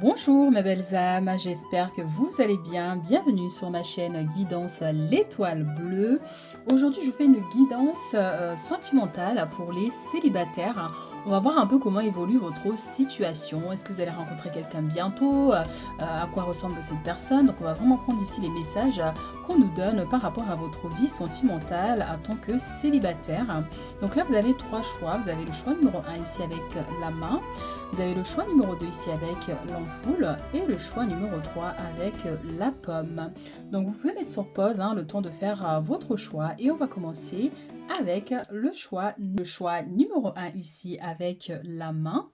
Bonjour mes belles âmes, j'espère que vous allez bien. Bienvenue sur ma chaîne Guidance l'étoile bleue. Aujourd'hui je vous fais une guidance sentimentale pour les célibataires. On va voir un peu comment évolue votre situation. Est-ce que vous allez rencontrer quelqu'un bientôt? À quoi ressemble cette personne? Donc on va vraiment prendre ici les messages qu'on nous donne par rapport à votre vie sentimentale en tant que célibataire. Donc là vous avez trois choix. Vous avez le choix numéro un ici avec la main. Vous avez le choix numéro 2 ici avec l'ampoule et le choix numéro 3 avec la pomme. Donc vous pouvez mettre sur pause le temps de faire votre choix et on va commencer avec le choix numéro un ici avec la main.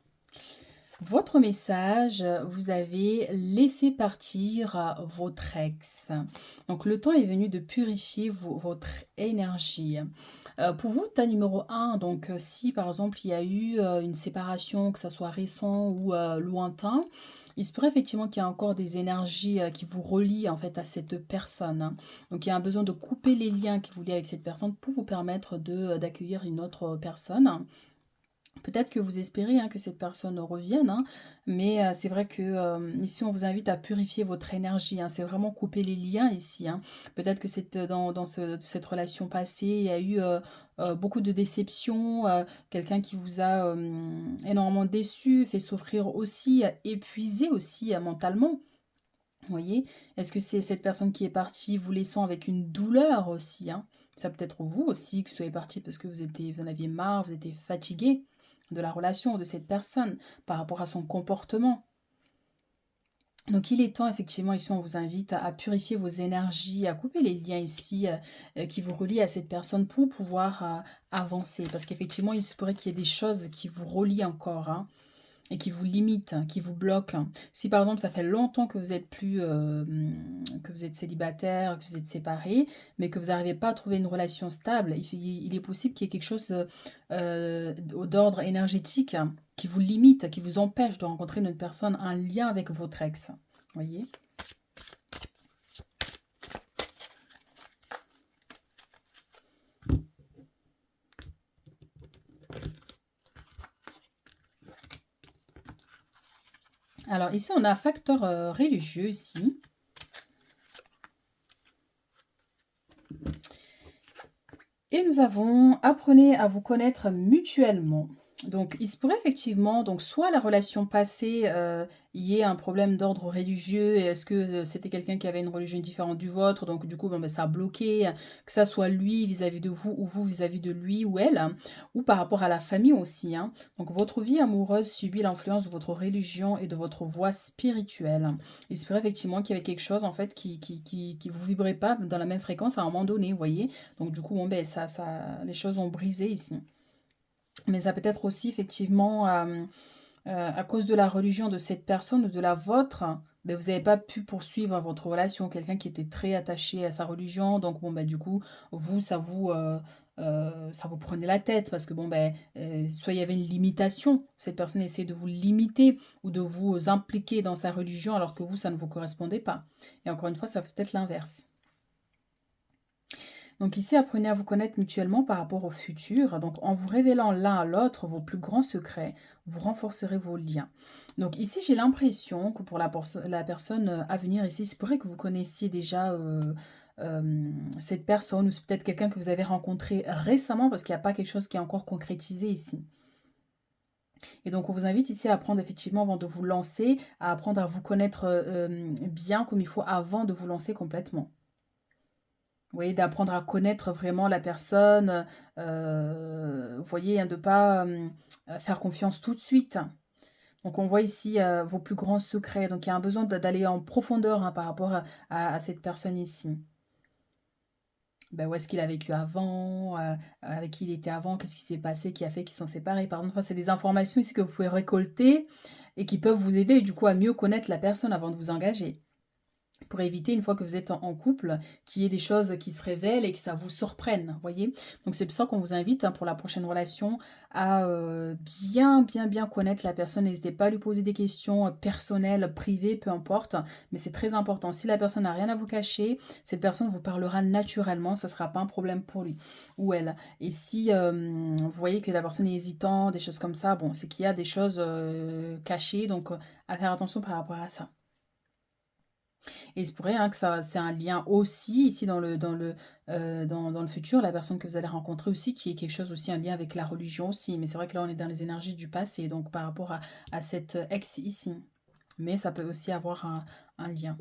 Votre message, vous avez laissé partir votre ex. Donc le temps est venu de purifier votre énergie. Pour vous, tas numéro un, donc si par exemple il y a eu une séparation, que ça soit récent ou lointain, il se pourrait effectivement qu'il y a encore des énergies qui vous relient en fait à cette personne, hein. Donc il y a un besoin de couper les liens qui vous lient avec cette personne pour vous permettre d'accueillir une autre personne. Peut-être que vous espérez que cette personne revienne, mais c'est vrai que ici on vous invite à purifier votre énergie, hein. C'est vraiment couper les liens ici, hein. Peut-être que cette relation passée, il y a eu beaucoup de déceptions, quelqu'un qui vous a énormément déçu, fait souffrir aussi, épuisé aussi mentalement. Vous voyez? Est-ce que c'est cette personne qui est partie vous laissant avec une douleur aussi, hein? Ça peut être vous aussi que vous soyez parti parce que vous en aviez marre, vous étiez fatigué de la relation, de cette personne, par rapport à son comportement. Donc il est temps effectivement, ici on vous invite à purifier vos énergies, à couper les liens ici qui vous relient à cette personne pour pouvoir avancer. Parce qu'effectivement, il se pourrait qu'il y ait des choses qui vous relient encore, hein, et qui vous limite, qui vous bloque. Si par exemple ça fait longtemps que vous êtes plus, que vous êtes célibataire, que vous êtes séparés, mais que vous n'arrivez pas à trouver une relation stable, il est possible qu'il y ait quelque chose d'ordre énergétique qui vous limite, qui vous empêche de rencontrer une autre personne, un lien avec votre ex. Voyez. Alors ici on a un facteur religieux ici. Et nous avons apprenez à vous connaître mutuellement. Donc, il se pourrait effectivement, donc soit la relation passée, il y ait un problème d'ordre religieux, et est-ce que c'était quelqu'un qui avait une religion différente du vôtre, donc du coup, bon, ben, ça a bloqué, que ça soit lui vis-à-vis de vous, ou vous vis-à-vis de lui ou elle, hein, ou par rapport à la famille aussi, hein. Donc, votre vie amoureuse subit l'influence de votre religion et de votre voie spirituelle. Il se pourrait effectivement qu'il y avait quelque chose, en fait, qui vous vibrait pas dans la même fréquence à un moment donné, vous voyez. Donc du coup, bon, ben, les choses ont brisé ici. Mais ça peut être aussi effectivement à cause de la religion de cette personne ou de la vôtre, ben, vous n'avez pas pu poursuivre votre relation. Quelqu'un qui était très attaché à sa religion, donc bon, ben, du coup, vous, ça vous prenait la tête parce que bon, ben, soit il y avait une limitation, cette personne essayait de vous limiter ou de vous impliquer dans sa religion alors que vous, ça ne vous correspondait pas. Et encore une fois, ça peut être l'inverse. Donc ici, apprenez à vous connaître mutuellement par rapport au futur. Donc en vous révélant l'un à l'autre vos plus grands secrets, vous renforcerez vos liens. Donc ici, j'ai l'impression que pour la personne à venir ici, c'est pourrait que vous connaissiez déjà cette personne ou c'est peut-être quelqu'un que vous avez rencontré récemment parce qu'il n'y a pas quelque chose qui est encore concrétisé ici. Et donc on vous invite ici à apprendre effectivement avant de vous lancer, à apprendre à vous connaître bien comme il faut avant de vous lancer complètement. Vous voyez, d'apprendre à connaître vraiment la personne, vous voyez, de ne pas faire confiance tout de suite. Donc on voit ici vos plus grands secrets. Donc il y a un besoin d'aller en profondeur par rapport à cette personne ici. Ben, où est-ce qu'il a vécu avant, avec qui il était avant, qu'est-ce qui s'est passé, qui a fait qu'ils sont séparés. Par exemple, c'est des informations ici que vous pouvez récolter et qui peuvent vous aider du coup à mieux connaître la personne avant de vous engager. Pour éviter, une fois que vous êtes en couple, qu'il y ait des choses qui se révèlent et que ça vous surprenne, vous voyez? Donc c'est pour ça qu'on vous invite, hein, pour la prochaine relation à, bien connaître la personne. N'hésitez pas à lui poser des questions, personnelles, privées, peu importe, mais c'est très important. Si la personne n'a rien à vous cacher, cette personne vous parlera naturellement, ça ne sera pas un problème pour lui ou elle. Et si, vous voyez que la personne est hésitante, des choses comme ça, bon, c'est qu'il y a des choses, cachées, donc à faire attention par rapport à ça. Et il se pourrait, hein, que ça c'est un lien aussi ici dans le futur, la personne que vous allez rencontrer aussi, qui est quelque chose aussi, un lien avec la religion aussi. Mais c'est vrai que là, on est dans les énergies du passé, donc par rapport à cette ex ici. Mais ça peut aussi avoir un lien.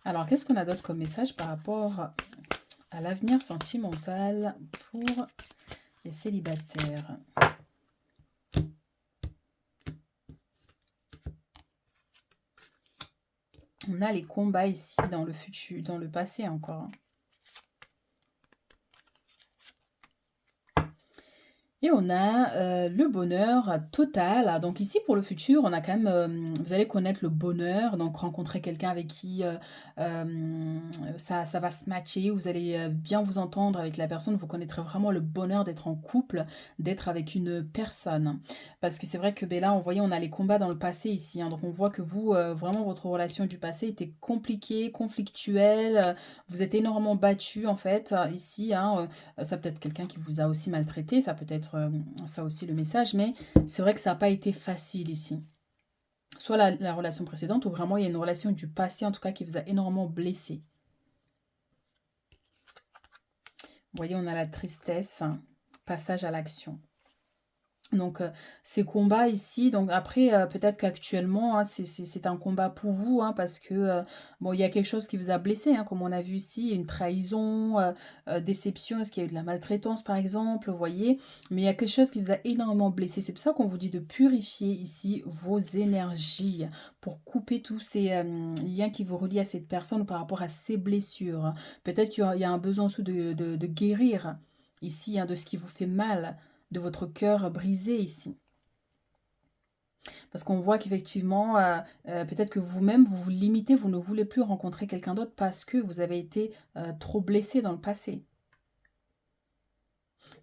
Alors, qu'est-ce qu'on a d'autre comme message par rapport à l'avenir sentimental pour les célibataires? On a les combats ici dans le futur, dans le passé encore, hein. Et on a le bonheur total. Donc ici, pour le futur, on a quand même, vous allez connaître le bonheur, donc rencontrer quelqu'un avec qui ça va se matcher, vous allez bien vous entendre avec la personne, vous connaîtrez vraiment le bonheur d'être en couple, d'être avec une personne. Parce que c'est vrai que ben là, on voyait, on a les combats dans le passé ici, hein. Donc on voit que vous, vraiment, votre relation du passé était compliquée, conflictuelle, vous êtes énormément battu en fait, ici, hein. Ça peut être quelqu'un qui vous a aussi maltraité, ça peut être ça aussi le message, mais c'est vrai que ça n'a pas été facile ici. Soit la relation précédente, ou vraiment il y a une relation du passé, en tout cas, qui vous a énormément blessé. Vous voyez, on a la tristesse, hein, passage à l'action. Donc, ces combats ici, donc après, peut-être qu'actuellement, hein, c'est un combat pour vous, hein, parce que, bon, il y a quelque chose qui vous a blessé, hein, comme on a vu ici, une trahison, déception, est-ce qu'il y a eu de la maltraitance, par exemple, vous voyez? Mais il y a quelque chose qui vous a énormément blessé. C'est pour ça qu'on vous dit de purifier ici vos énergies pour couper tous ces liens qui vous relient à cette personne par rapport à ses blessures. Peut-être qu'il y a un besoin aussi de guérir ici, hein, de ce qui vous fait mal, de votre cœur brisé ici. Parce qu'on voit qu'effectivement, peut-être que vous-même, vous vous limitez, vous ne voulez plus rencontrer quelqu'un d'autre parce que vous avez été trop blessé dans le passé.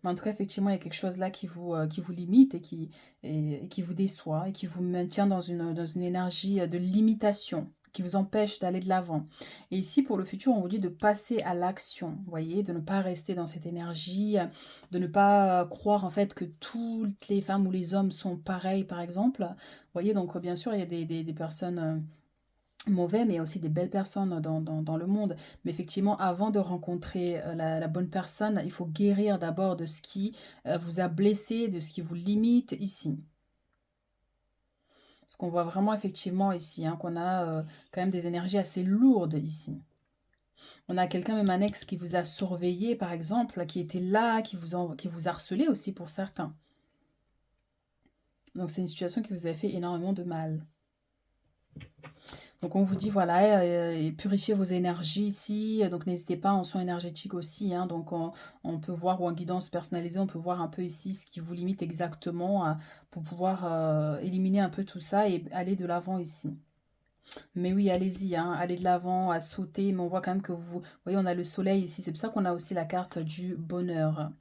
Mais en tout cas, effectivement, il y a quelque chose là qui vous limite et qui vous déçoit et qui vous maintient dans une énergie de limitation, qui vous empêche d'aller de l'avant. Et ici, pour le futur, on vous dit de passer à l'action, vous voyez, de ne pas rester dans cette énergie, de ne pas croire en fait que toutes les femmes ou les hommes sont pareils, par exemple. Vous voyez, donc bien sûr, il y a des personnes mauvais, mais il y a aussi des belles personnes dans le monde. Mais effectivement, avant de rencontrer la bonne personne, il faut guérir d'abord de ce qui vous a blessé, de ce qui vous limite ici. Parce qu'on voit vraiment effectivement ici, hein, qu'on a quand même des énergies assez lourdes ici. On a quelqu'un, même un ex, qui vous a surveillé, par exemple, qui était là, qui vous harcelait aussi pour certains. Donc c'est une situation qui vous a fait énormément de mal. Donc on vous dit voilà, et purifiez vos énergies ici, donc n'hésitez pas en soins énergétiques aussi, hein, donc on peut voir, ou en guidance personnalisée, on peut voir un peu ici ce qui vous limite exactement pour pouvoir éliminer un peu tout ça et aller de l'avant ici. Mais oui, allez-y, hein, allez de l'avant, à sauter, mais on voit quand même que vous voyez, on a le soleil ici, c'est pour ça qu'on a aussi la carte du bonheur.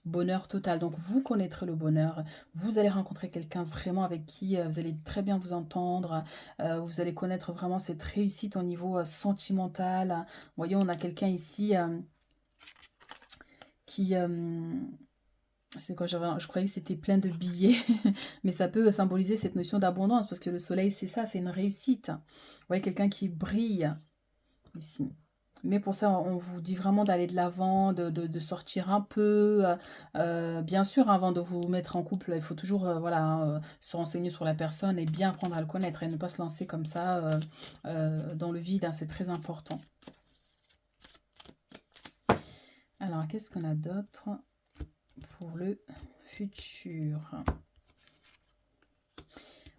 Bonheur total. Donc, vous connaîtrez le bonheur. Vous allez rencontrer quelqu'un vraiment avec qui vous allez très bien vous entendre. Vous allez connaître vraiment cette réussite au niveau sentimental. Vous voyez, on a quelqu'un ici qui... c'est quoi, je croyais que c'était plein de billets, mais ça peut symboliser cette notion d'abondance, parce que le soleil, c'est ça, c'est une réussite. Vous voyez, quelqu'un qui brille ici. Mais pour ça, on vous dit vraiment d'aller de l'avant, de sortir un peu. Bien sûr, avant de vous mettre en couple, il faut toujours voilà, hein, se renseigner sur la personne et bien apprendre à le connaître et ne pas se lancer comme ça dans le vide, hein, c'est très important. Alors, qu'est-ce qu'on a d'autre pour le futur?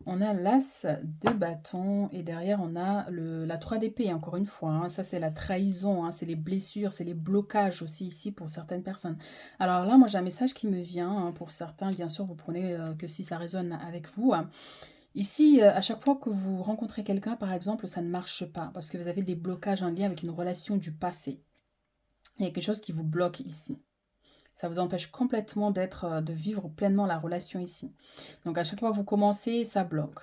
On a l'as de bâton et derrière on a la 3 d'épée, encore une fois, hein. Ça c'est la trahison, hein, c'est les blessures, c'est les blocages aussi ici pour certaines personnes. Alors là, moi j'ai un message qui me vient, hein, pour certains, bien sûr, vous prenez que si ça résonne avec vous, hein. Ici, à chaque fois que vous rencontrez quelqu'un, par exemple, ça ne marche pas parce que vous avez des blocages en lien avec une relation du passé. Il y a quelque chose qui vous bloque ici. Ça vous empêche complètement de vivre pleinement la relation ici. Donc à chaque fois que vous commencez, ça bloque.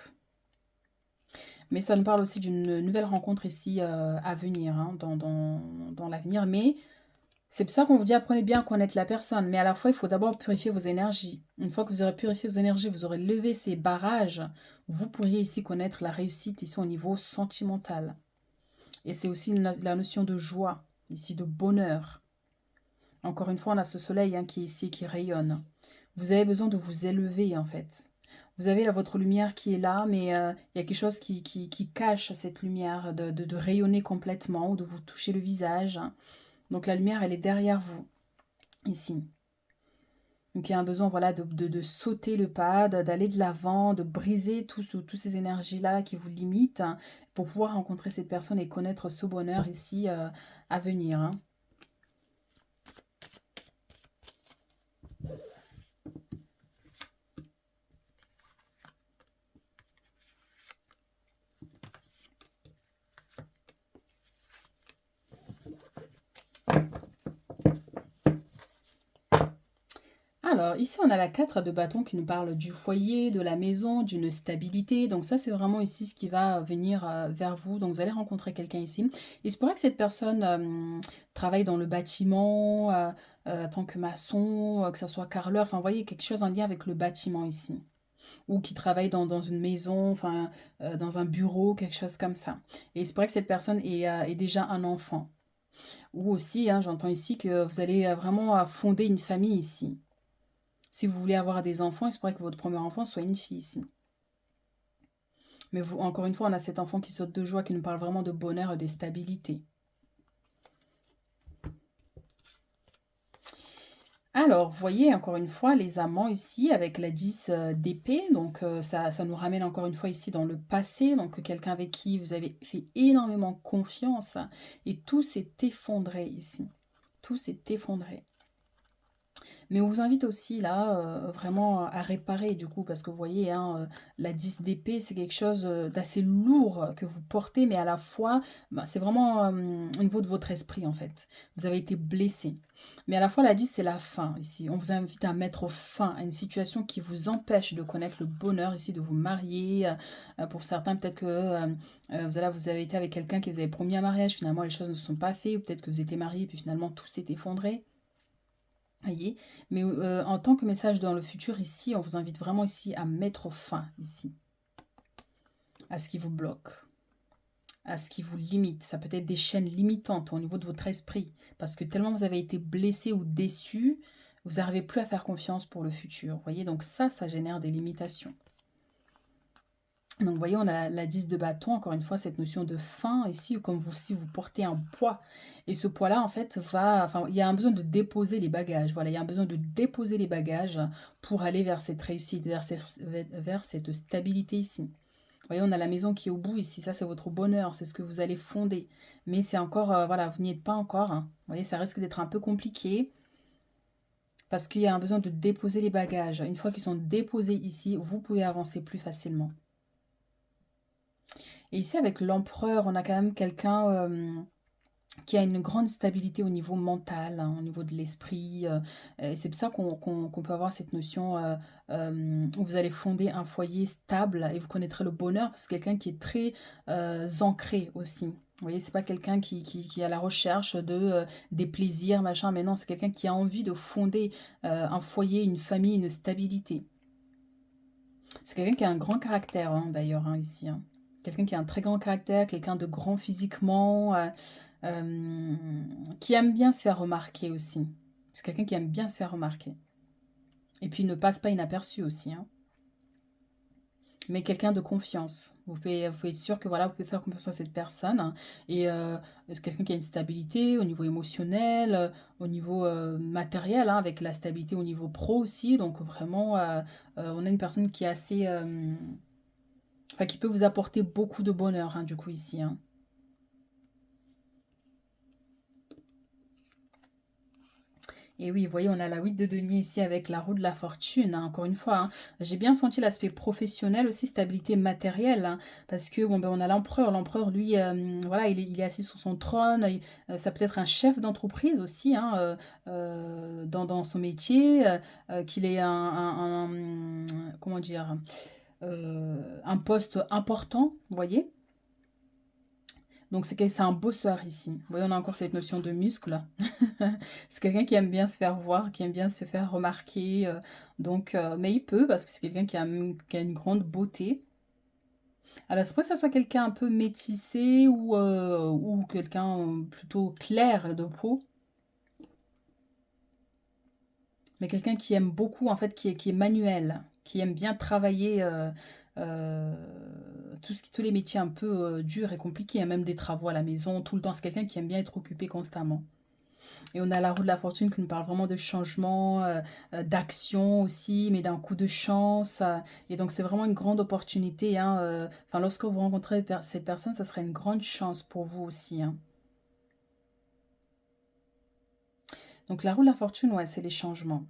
Mais ça nous parle aussi d'une nouvelle rencontre ici à venir, hein, dans l'avenir. Mais c'est pour ça qu'on vous dit apprenez bien à connaître la personne. Mais à la fois, il faut d'abord purifier vos énergies. Une fois que vous aurez purifié vos énergies, vous aurez levé ces barrages, vous pourriez ici connaître la réussite ici au niveau sentimental. Et c'est aussi la notion de joie, ici de bonheur. Encore une fois, on a ce soleil qui est ici, qui rayonne. Vous avez besoin de vous élever en fait. Vous avez votre lumière qui est là, mais il y a quelque chose qui cache cette lumière, de rayonner complètement ou de vous toucher le visage. Donc la lumière, elle est derrière vous, ici. Donc il y a un besoin voilà, de sauter le pas, d'aller de l'avant, de briser toutes ces énergies-là qui vous limitent pour pouvoir rencontrer cette personne et connaître ce bonheur ici à venir. Hein. Alors, ici, on a la 4 de bâton qui nous parle du foyer, de la maison, d'une stabilité. Donc ça, c'est vraiment ici ce qui va venir vers vous. Donc vous allez rencontrer quelqu'un ici. Il se pourrait que cette personne travaille dans le bâtiment, en tant que maçon, que ce soit carreleur. Enfin, vous voyez, quelque chose en lien avec le bâtiment ici. Ou qui travaille dans une maison, enfin, dans un bureau, quelque chose comme ça. Et il se pourrait que cette personne est déjà un enfant. Ou aussi, hein, j'entends ici que vous allez vraiment fonder une famille ici. Si vous voulez avoir des enfants, il se pourrait que votre premier enfant soit une fille ici. Mais vous, encore une fois, on a cet enfant qui saute de joie, qui nous parle vraiment de bonheur et de stabilité. Alors, vous voyez, encore une fois, les amants ici, avec la 10 d'épée. Donc, ça nous ramène encore une fois ici dans le passé. Donc, quelqu'un avec qui vous avez fait énormément confiance. Et tout s'est effondré ici. Tout s'est effondré. Mais on vous invite aussi là vraiment à réparer du coup parce que vous voyez la 10 d'épée c'est quelque chose d'assez lourd que vous portez mais à la fois c'est vraiment au niveau de votre esprit en fait. Vous avez été blessé. Mais à la fois la 10 c'est la fin ici. On vous invite à mettre fin à une situation qui vous empêche de connaître le bonheur ici de vous marier. Pour certains peut-être que vous avez été avec quelqu'un qui vous avait promis un mariage, finalement les choses ne se sont pas faites ou peut-être que vous étiez marié puis finalement tout s'est effondré. Voyez? Mais en tant que message dans le futur, ici, on vous invite vraiment ici à mettre fin, ici, à ce qui vous bloque, à ce qui vous limite. Ça peut être des chaînes limitantes au niveau de votre esprit, parce que tellement vous avez été blessé ou déçu, vous n'arrivez plus à faire confiance pour le futur. Vous voyez? Donc ça génère des limitations. Donc, vous voyez, on a la 10 de bâton, encore une fois, cette notion de fin, ici, comme vous, si vous portez un poids. Et ce poids-là, en fait, enfin, il y a un besoin de déposer les bagages. Voilà, il y a un besoin de déposer les bagages pour aller vers cette réussite, vers cette stabilité ici. Vous voyez, on a la maison qui est au bout ici. Ça, c'est votre bonheur, c'est ce que vous allez fonder. Mais c'est encore, voilà, vous n'y êtes pas encore. Hein. Vous voyez, ça risque d'être un peu compliqué parce qu'il y a un besoin de déposer les bagages. Une fois qu'ils sont déposés ici, vous pouvez avancer plus facilement. Et ici, avec l'empereur, on a quand même quelqu'un qui a une grande stabilité au niveau mental, hein, au niveau de l'esprit. C'est pour ça qu'on peut avoir cette notion où vous allez fonder un foyer stable et vous connaîtrez le bonheur, parce que quelqu'un qui est très ancré aussi. Vous voyez, c'est pas quelqu'un qui est à la recherche des plaisirs, machin, mais non, c'est quelqu'un qui a envie de fonder un foyer, une famille, une stabilité. C'est quelqu'un qui a un grand caractère, hein, d'ailleurs, hein, ici. Hein. Quelqu'un qui a un très grand caractère, quelqu'un de grand physiquement, euh, qui aime bien se faire remarquer aussi. C'est quelqu'un qui aime bien se faire remarquer. Et puis, il ne passe pas inaperçu aussi. Hein. Mais quelqu'un de confiance. Vous pouvez être sûr que voilà, vous pouvez faire confiance à cette personne. Hein. Et c'est quelqu'un qui a une stabilité au niveau émotionnel, au niveau matériel, hein, avec la stabilité au niveau pro aussi. Donc vraiment, on a une personne qui est assez... enfin, qui peut vous apporter beaucoup de bonheur, hein, du coup, ici. Hein. Et oui, vous voyez, on a la 8 de denier ici avec la roue de la fortune, hein, encore une fois, hein. J'ai bien senti l'aspect professionnel aussi, stabilité matérielle, hein, parce que bon, ben, on a l'empereur. L'empereur, lui, voilà, il est assis sur son trône. Ça peut être un chef d'entreprise aussi, hein, dans son métier, qu'il ait comment dire, un poste important, vous voyez. Donc c'est un bosseur ici. Vous voyez, on a encore cette notion de muscle. C'est quelqu'un qui aime bien se faire voir, qui aime bien se faire remarquer. Mais il peut parce que c'est quelqu'un qui a une grande beauté. Alors c'est pas que ça soit quelqu'un un peu métissé ou quelqu'un plutôt clair de peau, mais quelqu'un qui aime beaucoup, en fait, qui est manuel, qui aime bien travailler euh, tous les métiers un peu durs et compliqués, hein, même des travaux à la maison, tout le temps. C'est quelqu'un qui aime bien être occupé constamment. Et on a la roue de la fortune qui nous parle vraiment de changement, d'action aussi, mais d'un coup de chance. Et donc, c'est vraiment une grande opportunité, hein. Enfin, lorsque vous rencontrez cette personne, ça sera une grande chance pour vous aussi, hein. Donc, la roue de la fortune, ouais, c'est les changements.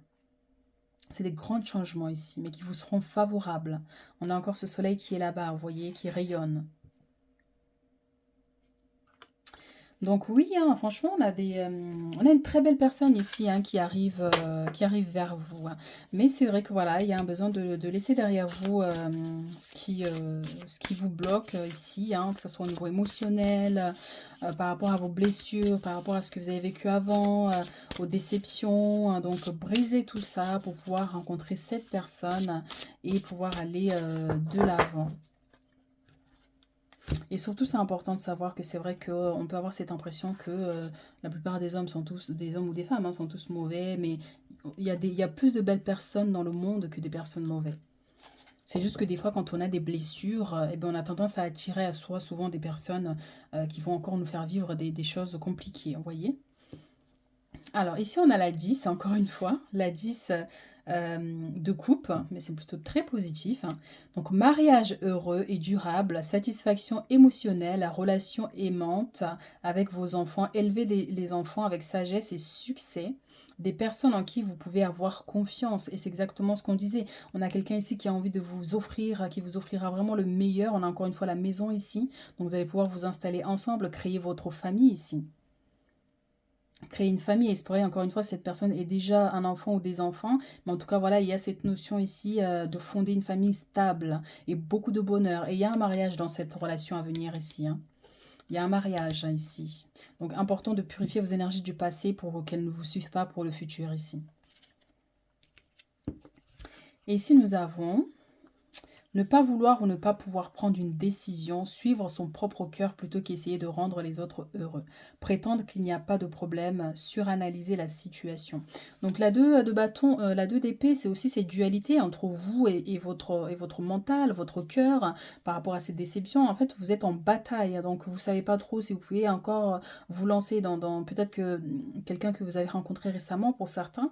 C'est des grands changements ici, mais qui vous seront favorables. On a encore ce soleil qui est là-bas, vous voyez, qui rayonne. Donc oui, hein, franchement, on a une très belle personne ici, hein, qui arrive vers vous, hein. Mais c'est vrai que voilà, il y a un besoin de laisser derrière vous ce qui vous bloque ici, hein, que ce soit au niveau émotionnel, par rapport à vos blessures, par rapport à ce que vous avez vécu avant, aux déceptions, hein. Donc briser tout ça pour pouvoir rencontrer cette personne et pouvoir aller de l'avant. Et surtout, c'est important de savoir que c'est vrai qu'on peut avoir cette impression que la plupart des hommes sont tous, des hommes ou des femmes, hein, sont tous mauvais, mais il y a plus de belles personnes dans le monde que des personnes mauvaises. C'est juste que des fois, quand on a des blessures, eh ben, on a tendance à attirer à soi souvent des personnes qui vont encore nous faire vivre des choses compliquées, vous voyez. Alors ici on a la 10 encore une fois, la 10 de coupe, mais c'est plutôt très positif, hein. Donc mariage heureux et durable, satisfaction émotionnelle, relation aimante avec vos enfants, élever les enfants avec sagesse et succès. Des personnes en qui vous pouvez avoir confiance. Et c'est exactement ce qu'on disait. On a quelqu'un ici qui a envie de vous offrir, qui vous offrira vraiment le meilleur. On a encore une fois la maison ici. Donc vous allez pouvoir vous installer ensemble, créer votre famille ici. Créer une famille, et c'est pour encore une fois, cette personne est déjà un enfant ou des enfants, mais en tout cas, voilà, il y a cette notion ici de fonder une famille stable et beaucoup de bonheur. Et il y a un mariage dans cette relation à venir ici, hein. Il y a un mariage, hein, ici. Donc, important de purifier vos énergies du passé pour qu'elles ne vous suivent pas pour le futur ici. Et ici, nous avons ne pas vouloir ou ne pas pouvoir prendre une décision, suivre son propre cœur plutôt qu'essayer de rendre les autres heureux. Prétendre qu'il n'y a pas de problème, suranalyser la situation. Donc la 2 de bâton, la 2 d'épée, c'est aussi cette dualité entre vous et votre mental, votre cœur, par rapport à ces déceptions. En fait, vous êtes en bataille, donc vous ne savez pas trop si vous pouvez encore vous lancer dans peut-être que quelqu'un que vous avez rencontré récemment pour certains,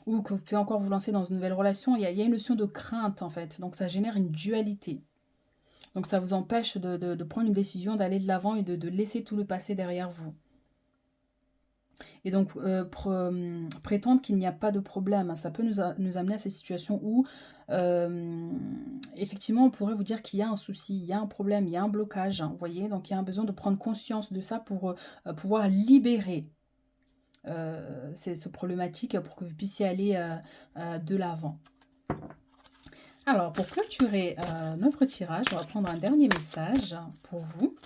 ou que vous pouvez encore vous lancer dans une nouvelle relation. Il y a une notion de crainte en fait, donc ça génère une dualité. Donc ça vous empêche de prendre une décision, d'aller de l'avant et de laisser tout le passé derrière vous. Et donc prétendre qu'il n'y a pas de problème, ça peut nous amener à ces situations où effectivement on pourrait vous dire qu'il y a un souci, il y a un problème, il y a un blocage, hein, vous voyez. Donc il y a un besoin de prendre conscience de ça pour pouvoir libérer ce problématique pour que vous puissiez aller de l'avant. Alors, pour clôturer notre tirage, on va prendre un dernier message pour vous.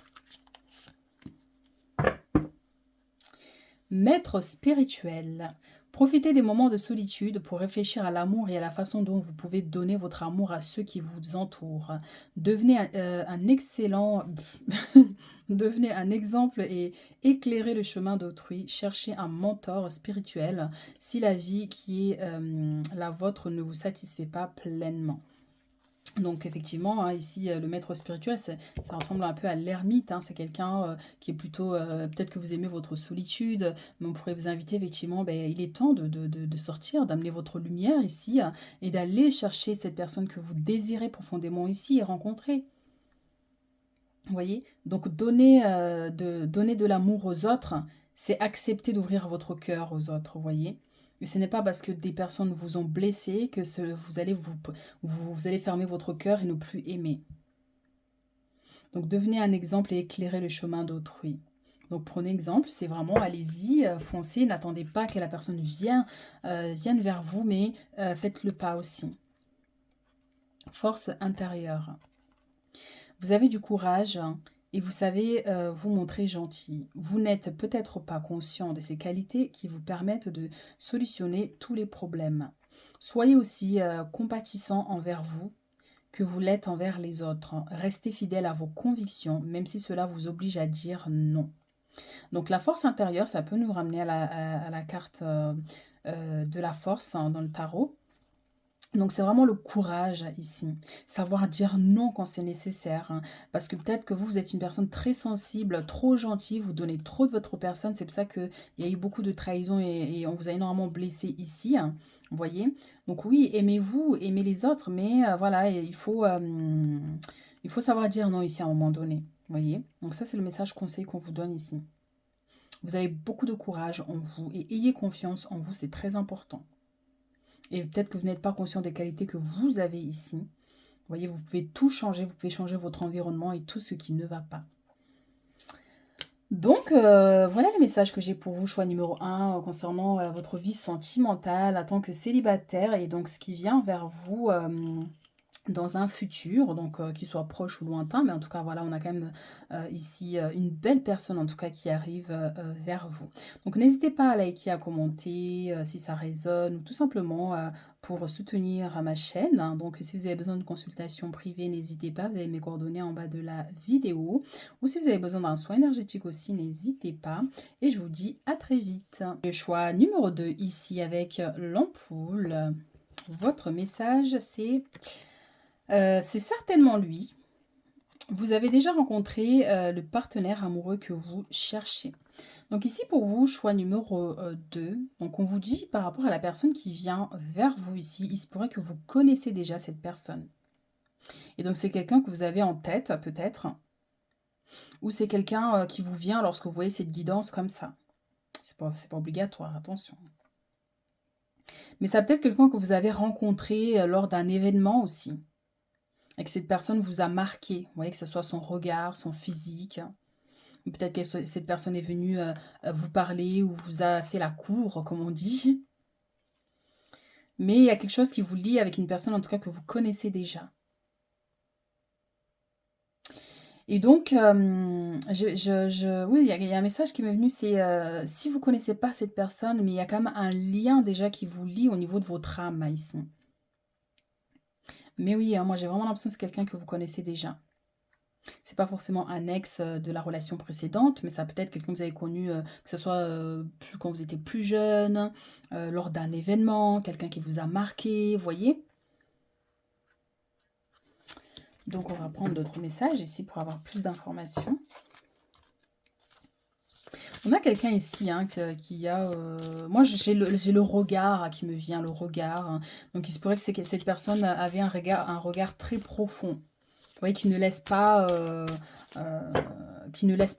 Maître spirituel. Profitez des moments de solitude pour réfléchir à l'amour et à la façon dont vous pouvez donner votre amour à ceux qui vous entourent. Devenez un excellent... Devenez un exemple et éclairez le chemin d'autrui. Cherchez un mentor spirituel si la vie qui est la vôtre ne vous satisfait pas pleinement. Donc effectivement, hein, ici, le maître spirituel, ça ressemble un peu à l'ermite, hein. C'est quelqu'un qui est plutôt... peut-être que vous aimez votre solitude, mais on pourrait vous inviter, effectivement, ben, il est temps de sortir, d'amener votre lumière ici, et d'aller chercher cette personne que vous désirez profondément ici et rencontrer. Vous voyez? Donc donner de l'amour aux autres, c'est accepter d'ouvrir votre cœur aux autres, vous voyez? Et ce n'est pas parce que des personnes vous ont blessé que vous allez fermer votre cœur et ne plus aimer. Donc devenez un exemple et éclairez le chemin d'autrui. Donc prenez exemple, c'est vraiment allez-y, foncez, n'attendez pas que la personne vienne vers vous, mais faites le pas aussi. Force intérieure. Vous avez du courage et vous savez vous montrer gentil. Vous n'êtes peut-être pas conscient de ces qualités qui vous permettent de solutionner tous les problèmes. Soyez aussi compatissant envers vous que vous l'êtes envers les autres. Restez fidèle à vos convictions, même si cela vous oblige à dire non. Donc la force intérieure, ça peut nous ramener à la carte de la force dans le tarot. Donc c'est vraiment le courage ici, savoir dire non quand c'est nécessaire, hein. Parce que peut-être que vous êtes une personne très sensible, trop gentille, vous donnez trop de votre personne, c'est pour ça qu'il y a eu beaucoup de trahison et on vous a énormément blessé ici, hein, vous voyez. Donc oui, aimez-vous, aimez les autres, mais voilà, il faut savoir dire non ici à un moment donné, vous voyez. Donc ça c'est le message conseil qu'on vous donne ici. Vous avez beaucoup de courage en vous et ayez confiance en vous, c'est très important. Et peut-être que vous n'êtes pas conscient des qualités que vous avez ici. Vous voyez, vous pouvez tout changer, vous pouvez changer votre environnement et tout ce qui ne va pas. Donc, voilà les messages que j'ai pour vous. Choix numéro 1 concernant votre vie sentimentale en tant que célibataire. Et donc, ce qui vient vers vous dans un futur, donc qu'il soit proche ou lointain, mais en tout cas, voilà, on a quand même ici une belle personne, en tout cas, qui arrive vers vous. Donc, n'hésitez pas à liker, à commenter si ça résonne, ou tout simplement pour soutenir ma chaîne, hein. Donc, si vous avez besoin de consultation privée, n'hésitez pas, vous avez mes coordonnées en bas de la vidéo, ou si vous avez besoin d'un soin énergétique aussi, n'hésitez pas, et je vous dis à très vite. Le choix numéro 2, ici, avec l'ampoule, votre message, c'est certainement lui. Vous avez déjà rencontré le partenaire amoureux que vous cherchez. Donc ici pour vous, choix numéro 2. Donc on vous dit par rapport à la personne qui vient vers vous ici, il se pourrait que vous connaissez déjà cette personne. Et donc c'est quelqu'un que vous avez en tête peut-être. Ou c'est quelqu'un qui vous vient lorsque vous voyez cette guidance comme ça. C'est pas obligatoire, attention. Mais ça peut être quelqu'un que vous avez rencontré lors d'un événement aussi. Et que cette personne vous a marqué. Vous voyez, que ce soit son regard, son physique. Ou peut-être que cette personne est venue vous parler ou vous a fait la cour, comme on dit. Mais il y a quelque chose qui vous lie avec une personne, en tout cas, que vous connaissez déjà. Et donc, oui, il y a un message qui m'est venu, c'est si vous ne connaissez pas cette personne, mais il y a quand même un lien déjà qui vous lie au niveau de votre âme ici. Mais oui, hein, moi j'ai vraiment l'impression que c'est quelqu'un que vous connaissez déjà. C'est pas forcément un ex de la relation précédente, mais ça peut être quelqu'un que vous avez connu, que ce soit quand vous étiez plus jeune, lors d'un événement, quelqu'un qui vous a marqué, vous voyez. Donc on va prendre d'autres messages ici pour avoir plus d'informations. On a quelqu'un ici hein, qui a... moi j'ai le regard qui me vient, le regard. Hein. Donc il se pourrait que cette personne avait un regard très profond. Vous voyez, qui ne laisse pas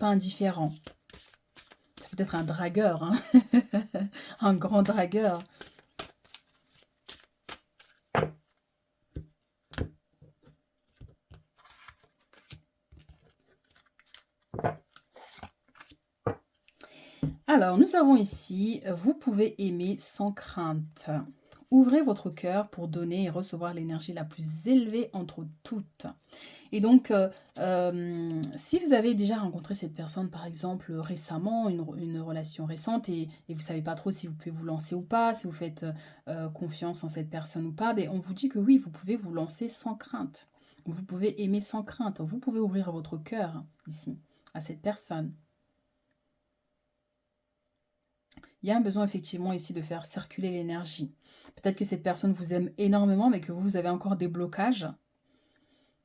indifférent. C'est peut-être un dragueur, hein. Un grand dragueur. Alors, nous avons ici, vous pouvez aimer sans crainte. Ouvrez votre cœur pour donner et recevoir l'énergie la plus élevée entre toutes. Et donc, si vous avez déjà rencontré cette personne, par exemple, récemment, une relation récente, et vous ne savez pas trop si vous pouvez vous lancer ou pas, si vous faites confiance en cette personne ou pas, ben, on vous dit que oui, vous pouvez vous lancer sans crainte. Vous pouvez aimer sans crainte. Vous pouvez ouvrir votre cœur ici à cette personne. Il y a un besoin effectivement ici de faire circuler l'énergie. Peut-être que cette personne vous aime énormément, mais que vous avez encore des blocages.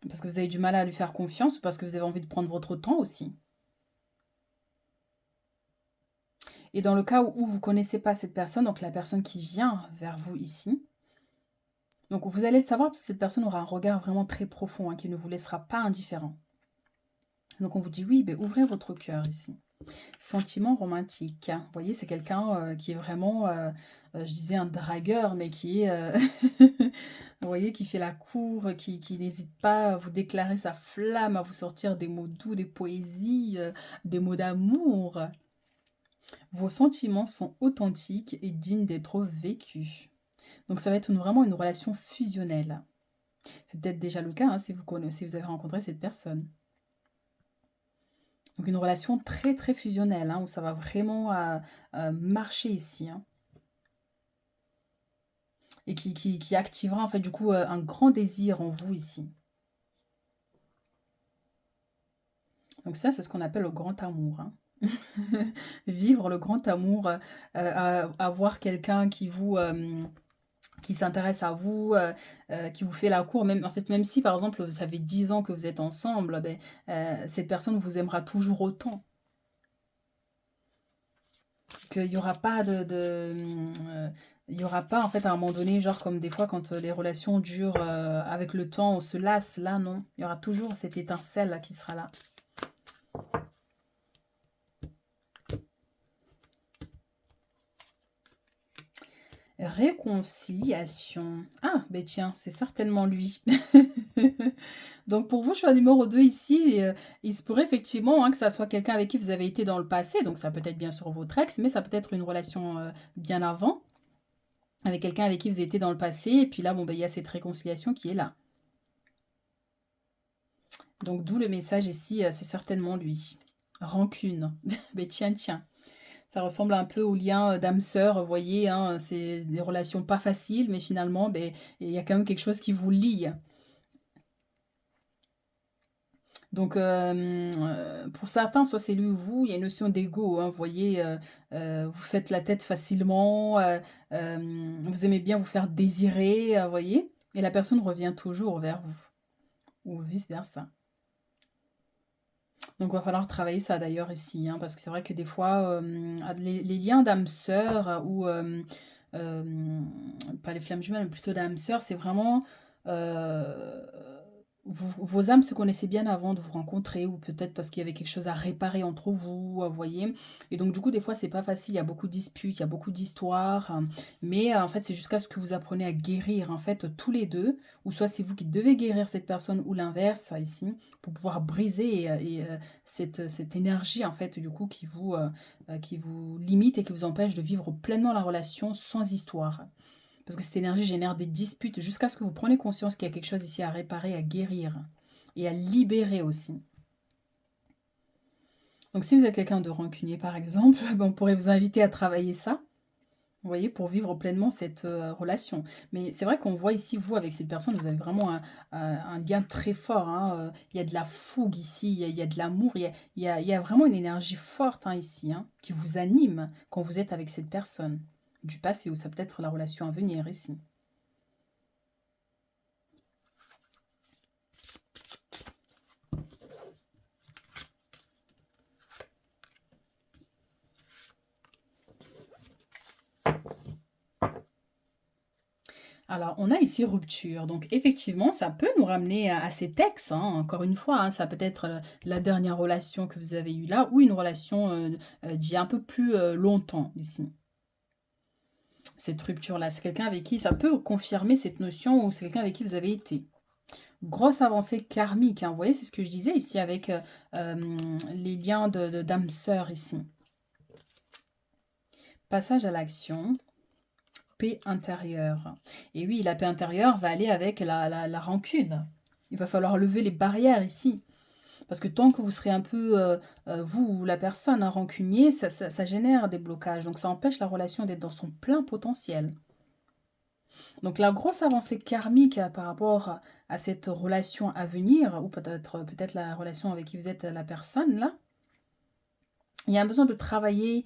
Parce que vous avez du mal à lui faire confiance ou parce que vous avez envie de prendre votre temps aussi. Et dans le cas où vous ne connaissez pas cette personne, donc la personne qui vient vers vous ici, donc vous allez le savoir parce que cette personne aura un regard vraiment très profond, hein, qui ne vous laissera pas indifférent. Donc on vous dit oui, ben ouvrez votre cœur ici. Sentiment romantique. Vous voyez, c'est quelqu'un qui est vraiment, je disais un dragueur, mais qui est, vous voyez, qui fait la cour, qui n'hésite pas à vous déclarer sa flamme, à vous sortir des mots doux, des poésies, des mots d'amour. Vos sentiments sont authentiques et dignes d'être vécus. Donc ça va être vraiment une relation fusionnelle. C'est peut-être déjà le cas hein, si vous connaissez, si vous avez rencontré cette personne. Donc une relation très très fusionnelle, hein, où ça va vraiment marcher ici. Hein, et qui activera en fait du coup un grand désir en vous ici. Donc ça, c'est ce qu'on appelle le grand amour. Hein. Vivre le grand amour, avoir quelqu'un qui vous... qui s'intéresse à vous, qui vous fait la cour, même, en fait, même si par exemple ça fait 10 ans que vous êtes ensemble, ben, cette personne vous aimera toujours autant. Qu'il n'y aura pas il y aura pas en fait à un moment donné, genre comme des fois quand les relations durent avec le temps, on se lasse, là non. Il y aura toujours cette étincelle là, qui sera là. Réconciliation. Ah, ben tiens, c'est certainement lui. Donc pour vous, choix numéro 2 ici, il se pourrait effectivement hein, que ça soit quelqu'un avec qui vous avez été dans le passé. Donc ça peut être bien sûr votre ex, mais ça peut être une relation bien avant, avec quelqu'un avec qui vous étiez dans le passé. Et puis là, bon, ben, il y a cette réconciliation qui est là. Donc d'où le message ici, c'est certainement lui. Rancune. Mais tiens, tiens. Ça ressemble un peu au lien d'âme-sœur, vous voyez, hein, c'est des relations pas faciles, mais finalement, ben, il y a quand même quelque chose qui vous lie. Donc, pour certains, soit c'est lui ou vous, il y a une notion d'ego, hein, vous voyez, vous faites la tête facilement, vous aimez bien vous faire désirer, vous voyez, et la personne revient toujours vers vous, ou vice-versa. Donc, il va falloir travailler ça d'ailleurs ici, hein, parce que c'est vrai que des fois, les liens d'âme sœur ou pas les flammes jumelles, mais plutôt d'âme sœur, c'est vraiment euh, vos âmes se connaissaient bien avant de vous rencontrer, ou peut-être parce qu'il y avait quelque chose à réparer entre vous, vous voyez. Et donc, du coup, des fois, c'est pas facile, il y a beaucoup de disputes, il y a beaucoup d'histoires, mais en fait, c'est jusqu'à ce que vous appreniez à guérir, en fait, tous les deux, ou soit c'est vous qui devez guérir cette personne, ou l'inverse, ici, pour pouvoir briser cette énergie, en fait, du coup, qui vous limite et qui vous empêche de vivre pleinement la relation sans histoire. Parce que cette énergie génère des disputes jusqu'à ce que vous preniez conscience qu'il y a quelque chose ici à réparer, à guérir et à libérer aussi. Donc si vous êtes quelqu'un de rancunier par exemple, on pourrait vous inviter à travailler ça, vous voyez, pour vivre pleinement cette relation. Mais c'est vrai qu'on voit ici, vous, avec cette personne, vous avez vraiment un lien très fort. Hein, il y a de la fougue ici, il y a de l'amour, il y a vraiment une énergie forte hein, ici, hein, qui vous anime quand vous êtes avec cette personne. Du passé, ou ça peut être la relation à venir ici. Alors, on a ici rupture. Donc, effectivement, ça peut nous ramener à cet ex, hein, encore une fois. Hein, ça peut être la dernière relation que vous avez eue là ou une relation d'il y a un peu plus longtemps ici. Cette rupture-là, c'est quelqu'un avec qui ça peut confirmer cette notion ou c'est quelqu'un avec qui vous avez été. Grosse avancée karmique, hein, vous voyez, c'est ce que je disais ici avec les liens d'âme sœur ici. Passage à l'action. Paix intérieure. Et oui, la paix intérieure va aller avec la rancune. Il va falloir lever les barrières ici. Parce que tant que vous serez un peu, vous ou la personne, un rancunier, ça génère des blocages. Donc ça empêche la relation d'être dans son plein potentiel. Donc la grosse avancée karmique par rapport à cette relation à venir, ou peut-être la relation avec qui vous êtes la personne là, il y a besoin de travailler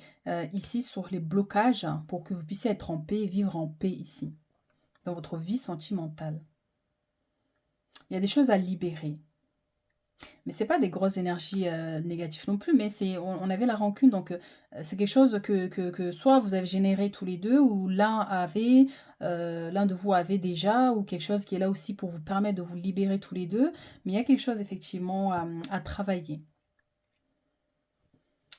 ici sur les blocages pour que vous puissiez être en paix et vivre en paix ici, dans votre vie sentimentale. Il y a des choses à libérer. Mais c'est pas des grosses énergies négatives non plus, mais on avait la rancune, donc c'est quelque chose que soit vous avez généré tous les deux, ou l'un de vous avait déjà, ou quelque chose qui est là aussi pour vous permettre de vous libérer tous les deux, mais il y a quelque chose effectivement à travailler.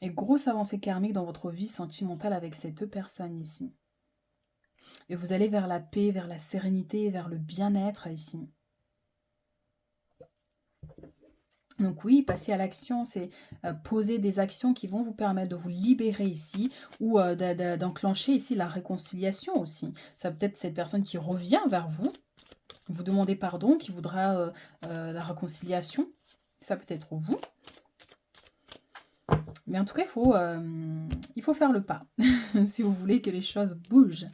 Et grosse avancée karmique dans votre vie sentimentale avec ces 2 personnes ici. Et vous allez vers la paix, vers la sérénité, vers le bien-être ici. Donc oui, passer à l'action, c'est poser des actions qui vont vous permettre de vous libérer ici ou d'enclencher ici la réconciliation aussi. Ça peut être cette personne qui revient vers vous, vous demandez pardon, qui voudra la réconciliation. Ça peut être vous. Mais en tout cas, il faut faire le pas si vous voulez que les choses bougent.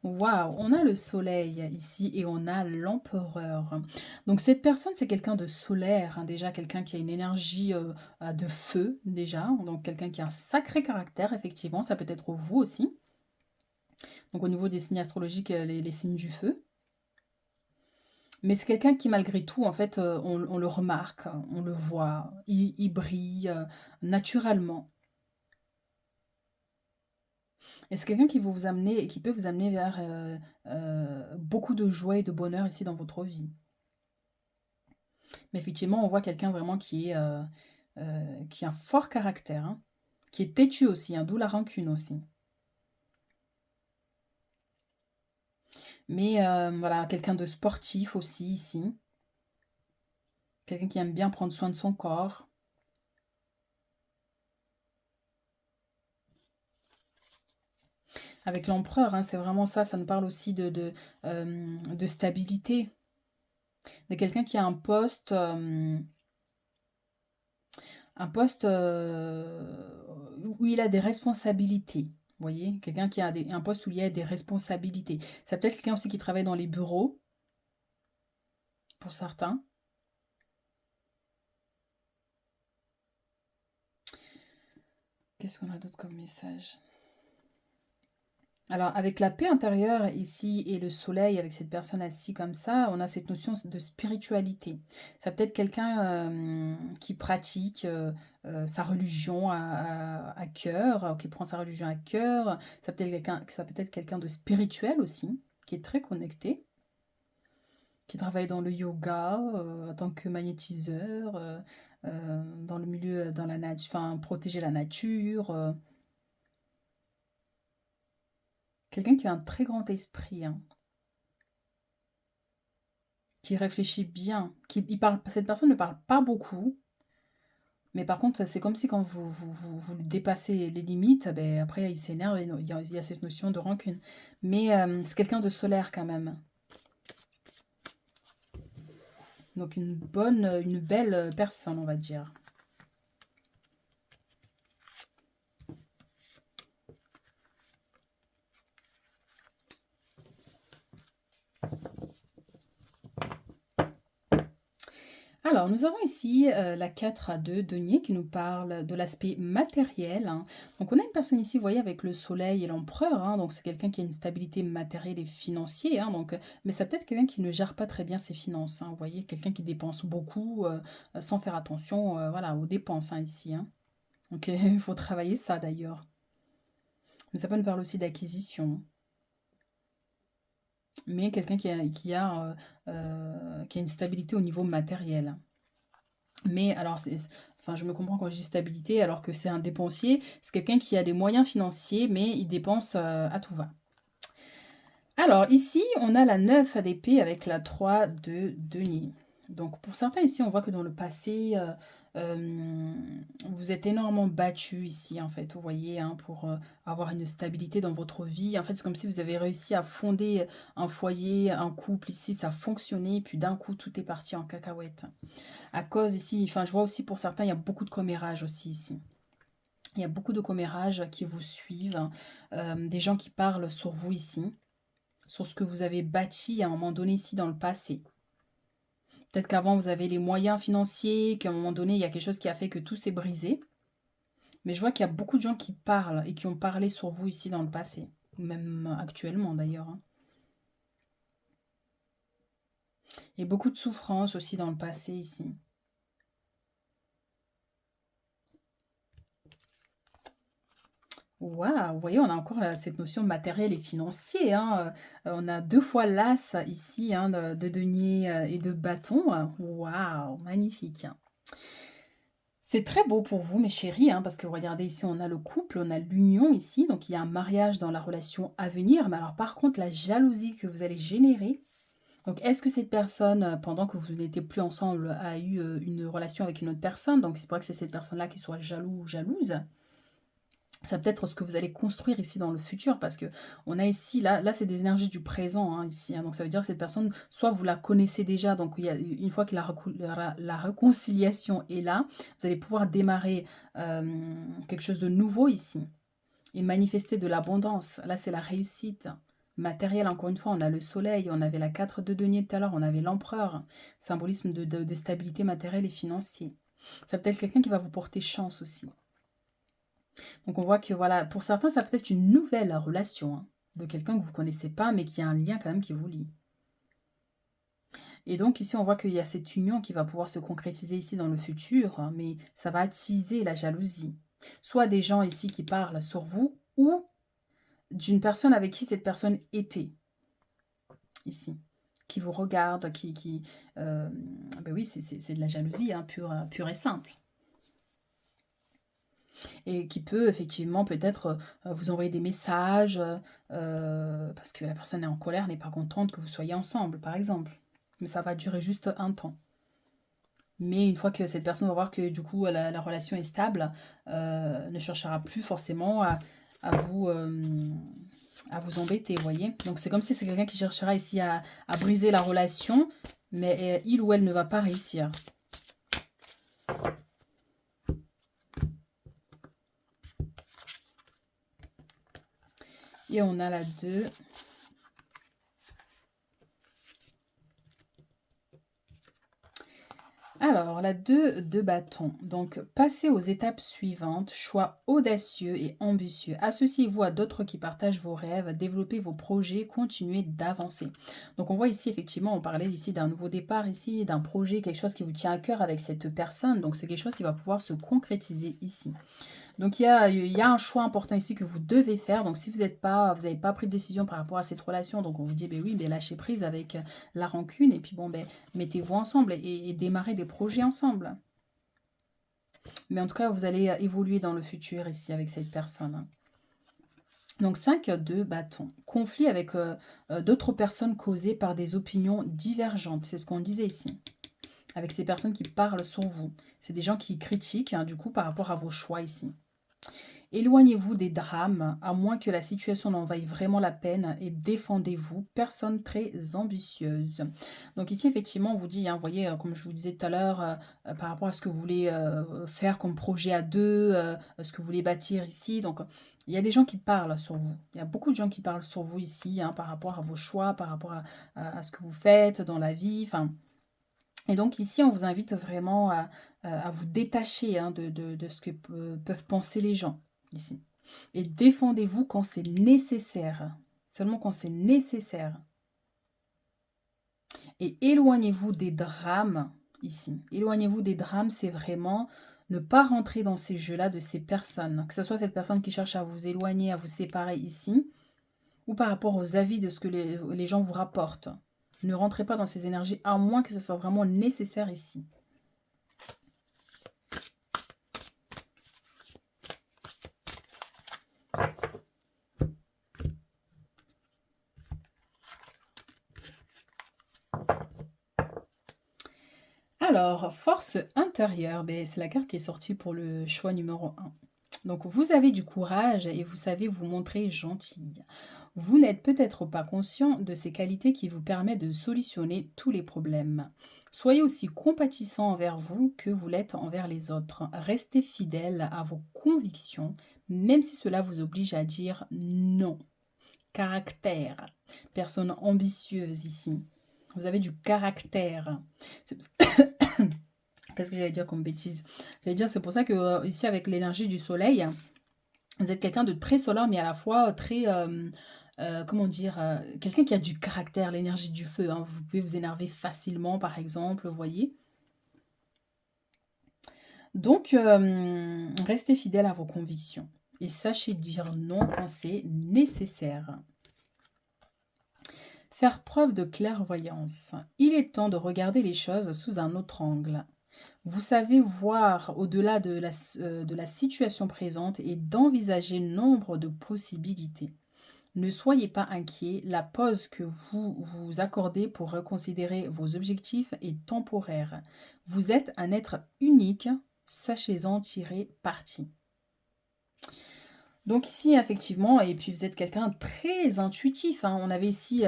Waouh, on a le soleil ici et on a l'empereur. Donc cette personne, c'est quelqu'un de solaire, hein, déjà quelqu'un qui a une énergie de feu déjà, donc quelqu'un qui a un sacré caractère, effectivement, ça peut être vous aussi. Donc au niveau des signes astrologiques, les signes du feu. Mais c'est quelqu'un qui malgré tout, en fait, on le remarque, on le voit, il brille naturellement. Et c'est quelqu'un qui va vous amener et qui peut vous amener vers beaucoup de joie et de bonheur ici dans votre vie. Mais effectivement, on voit quelqu'un vraiment qui a un fort caractère, hein, qui est têtu aussi, hein, d'où la rancune aussi. Mais voilà, quelqu'un de sportif aussi ici. Quelqu'un qui aime bien prendre soin de son corps. Avec l'empereur, hein, c'est vraiment ça, ça nous parle aussi de stabilité. De quelqu'un qui a un poste où il a des responsabilités. Vous voyez, quelqu'un qui a un poste où il y a des responsabilités. Ça peut être quelqu'un aussi qui travaille dans les bureaux, pour certains. Qu'est-ce qu'on a d'autre comme message? Alors, avec la paix intérieure ici et le soleil, avec cette personne assise comme ça, on a cette notion de spiritualité. Ça peut être quelqu'un qui pratique sa religion à cœur, qui prend sa religion à cœur. Ça peut être quelqu'un de spirituel aussi, qui est très connecté, qui travaille dans le yoga en tant que magnétiseur, dans le milieu, dans la nature, enfin, protéger la nature. Quelqu'un qui a un très grand esprit, hein, qui réfléchit bien, cette personne ne parle pas beaucoup, mais par contre, c'est comme si quand vous dépassez les limites, ben, après il s'énerve et il y a cette notion de rancune. Mais c'est quelqu'un de solaire quand même. Donc une belle personne, on va dire. Alors, nous avons ici la 4 à 2 denier qui nous parle de l'aspect matériel, hein. Donc, on a une personne ici, vous voyez, avec le soleil et l'empereur, hein. Donc, c'est quelqu'un qui a une stabilité matérielle et financière, hein. Donc, mais c'est peut-être quelqu'un qui ne gère pas très bien ses finances, hein. Vous voyez, quelqu'un qui dépense beaucoup sans faire attention voilà, aux dépenses, hein, ici, hein. Donc, il faut travailler ça d'ailleurs. Mais ça peut nous parler aussi d'acquisition. Mais quelqu'un qui a une stabilité au niveau matériel. Mais alors, enfin, je me comprends quand je dis stabilité, alors que c'est un dépensier. C'est quelqu'un qui a des moyens financiers, mais il dépense à tout va. Alors, ici, on a la 9 d'épée avec la 3 de denier. Donc, pour certains, ici, on voit que dans le passé, vous êtes énormément battu ici, en fait, vous voyez, hein, pour avoir une stabilité dans votre vie. En fait, c'est comme si vous avez réussi à fonder un foyer, un couple ici, ça fonctionnait, puis d'un coup, tout est parti en cacahuète. À cause ici, enfin, je vois aussi pour certains, il y a beaucoup de commérages aussi ici. Il y a beaucoup de commérages qui vous suivent, hein, des gens qui parlent sur vous ici, sur ce que vous avez bâti à un moment donné ici dans le passé. Peut-être qu'avant, vous avez les moyens financiers, qu'à un moment donné, il y a quelque chose qui a fait que tout s'est brisé. Mais je vois qu'il y a beaucoup de gens qui parlent et qui ont parlé sur vous ici dans le passé, même actuellement d'ailleurs, hein. Et beaucoup de souffrances aussi dans le passé ici. Waouh! Vous voyez, on a encore cette notion matérielle et financier, hein. On a 2 fois l'as ici, hein, de denier et de bâton. Waouh! Magnifique, hein. C'est très beau pour vous, mes chéris, hein, parce que regardez ici, on a le couple, on a l'union ici, donc il y a un mariage dans la relation à venir. Mais alors par contre, la jalousie que vous allez générer, donc est-ce que cette personne, pendant que vous n'étiez plus ensemble, a eu une relation avec une autre personne? Donc c'est pas que c'est cette personne-là qui soit jaloux ou jalouse. Ça peut être ce que vous allez construire ici dans le futur, parce que on a ici, là c'est des énergies du présent, hein, ici, hein. Donc ça veut dire que cette personne, soit vous la connaissez déjà, donc il y a, une fois que la réconciliation est là, vous allez pouvoir démarrer quelque chose de nouveau ici et manifester de l'abondance. Là c'est la réussite matérielle, encore une fois, on a le soleil, on avait la 4 de denier tout à l'heure, on avait l'empereur, symbolisme de stabilité matérielle et financière. Ça peut être quelqu'un qui va vous porter chance aussi. Donc on voit que voilà, pour certains, ça peut être une nouvelle relation, hein, de quelqu'un que vous ne connaissez pas, mais qui a un lien quand même qui vous lie. Et donc ici, on voit qu'il y a cette union qui va pouvoir se concrétiser ici dans le futur, hein, mais ça va attiser la jalousie. Soit des gens ici qui parlent sur vous, ou d'une personne avec qui cette personne était, ici, qui vous regarde, ben oui, c'est de la jalousie, hein, pure et simple. Et qui peut effectivement peut-être vous envoyer des messages parce que la personne est en colère, n'est pas contente que vous soyez ensemble, par exemple. Mais ça va durer juste un temps. Mais une fois que cette personne va voir que du coup la relation est stable, ne cherchera plus forcément à vous, à vous embêter, vous voyez. Donc c'est comme si c'est quelqu'un qui cherchera ici à briser la relation, mais il ou elle ne va pas réussir. Et on a la 2. Alors, la 2 de bâton. Donc, passez aux étapes suivantes. Choix audacieux et ambitieux. Associez-vous à d'autres qui partagent vos rêves, développez vos projets, continuez d'avancer. Donc, on voit ici, effectivement, on parlait ici d'un nouveau départ, ici, d'un projet, quelque chose qui vous tient à cœur avec cette personne. Donc, c'est quelque chose qui va pouvoir se concrétiser ici. Donc, il y a un choix important ici que vous devez faire. Donc, si vous n'avez pas pris de décision par rapport à cette relation, donc on vous dit, ben oui, ben lâchez prise avec la rancune. Et puis, bon, ben mettez-vous ensemble et démarrez des projets ensemble. Mais en tout cas, vous allez évoluer dans le futur ici avec cette personne. Donc, 5 de bâton. Conflit avec d'autres personnes causées par des opinions divergentes. C'est ce qu'on disait ici. Avec ces personnes qui parlent sur vous. C'est des gens qui critiquent, hein, du coup, par rapport à vos choix ici. Éloignez-vous des drames, à moins que la situation n'en vaille vraiment la peine, et défendez-vous, personne très ambitieuse. Donc ici, effectivement, on vous dit, hein, vous voyez, comme je vous disais tout à l'heure, par rapport à ce que vous voulez faire comme projet à deux, ce que vous voulez bâtir ici. Donc, il y a des gens qui parlent sur vous. Il y a beaucoup de gens qui parlent sur vous ici, hein, par rapport à vos choix, par rapport à ce que vous faites dans la vie, enfin... Et donc ici, on vous invite vraiment à vous détacher, hein, de ce que peuvent penser les gens ici. Et défendez-vous quand c'est nécessaire. Seulement quand c'est nécessaire. Et éloignez-vous des drames ici. Éloignez-vous des drames, c'est vraiment ne pas rentrer dans ces jeux-là de ces personnes. Que ce soit cette personne qui cherche à vous éloigner, à vous séparer ici, ou par rapport aux avis de ce que les gens vous rapportent. Ne rentrez pas dans ces énergies, à moins que ce soit vraiment nécessaire ici. Alors, force intérieure, ben, c'est la carte qui est sortie pour le choix numéro 1. Donc, vous avez du courage et vous savez vous montrer gentille. Vous n'êtes peut-être pas conscient de ces qualités qui vous permettent de solutionner tous les problèmes. Soyez aussi compatissant envers vous que vous l'êtes envers les autres. Restez fidèle à vos convictions, même si cela vous oblige à dire non. Caractère. Personne ambitieuse ici. Vous avez du caractère. Qu'est-ce que j'allais dire comme bêtise? J'allais dire, c'est pour ça que ici, avec l'énergie du soleil, vous êtes quelqu'un de très solaire, mais à la fois très, comment dire, quelqu'un qui a du caractère, l'énergie du feu, hein. Vous pouvez vous énerver facilement, par exemple, vous voyez. Donc, restez fidèle à vos convictions et sachez dire non quand c'est nécessaire. Faire preuve de clairvoyance. Il est temps de regarder les choses sous un autre angle. Vous savez voir au-delà de la situation présente et d'envisager nombre de possibilités. Ne soyez pas inquiet, la pause que vous vous accordez pour reconsidérer vos objectifs est temporaire. Vous êtes un être unique, sachez-en tirer parti. Donc ici, effectivement, et puis vous êtes quelqu'un de très intuitif, hein. On avait ici,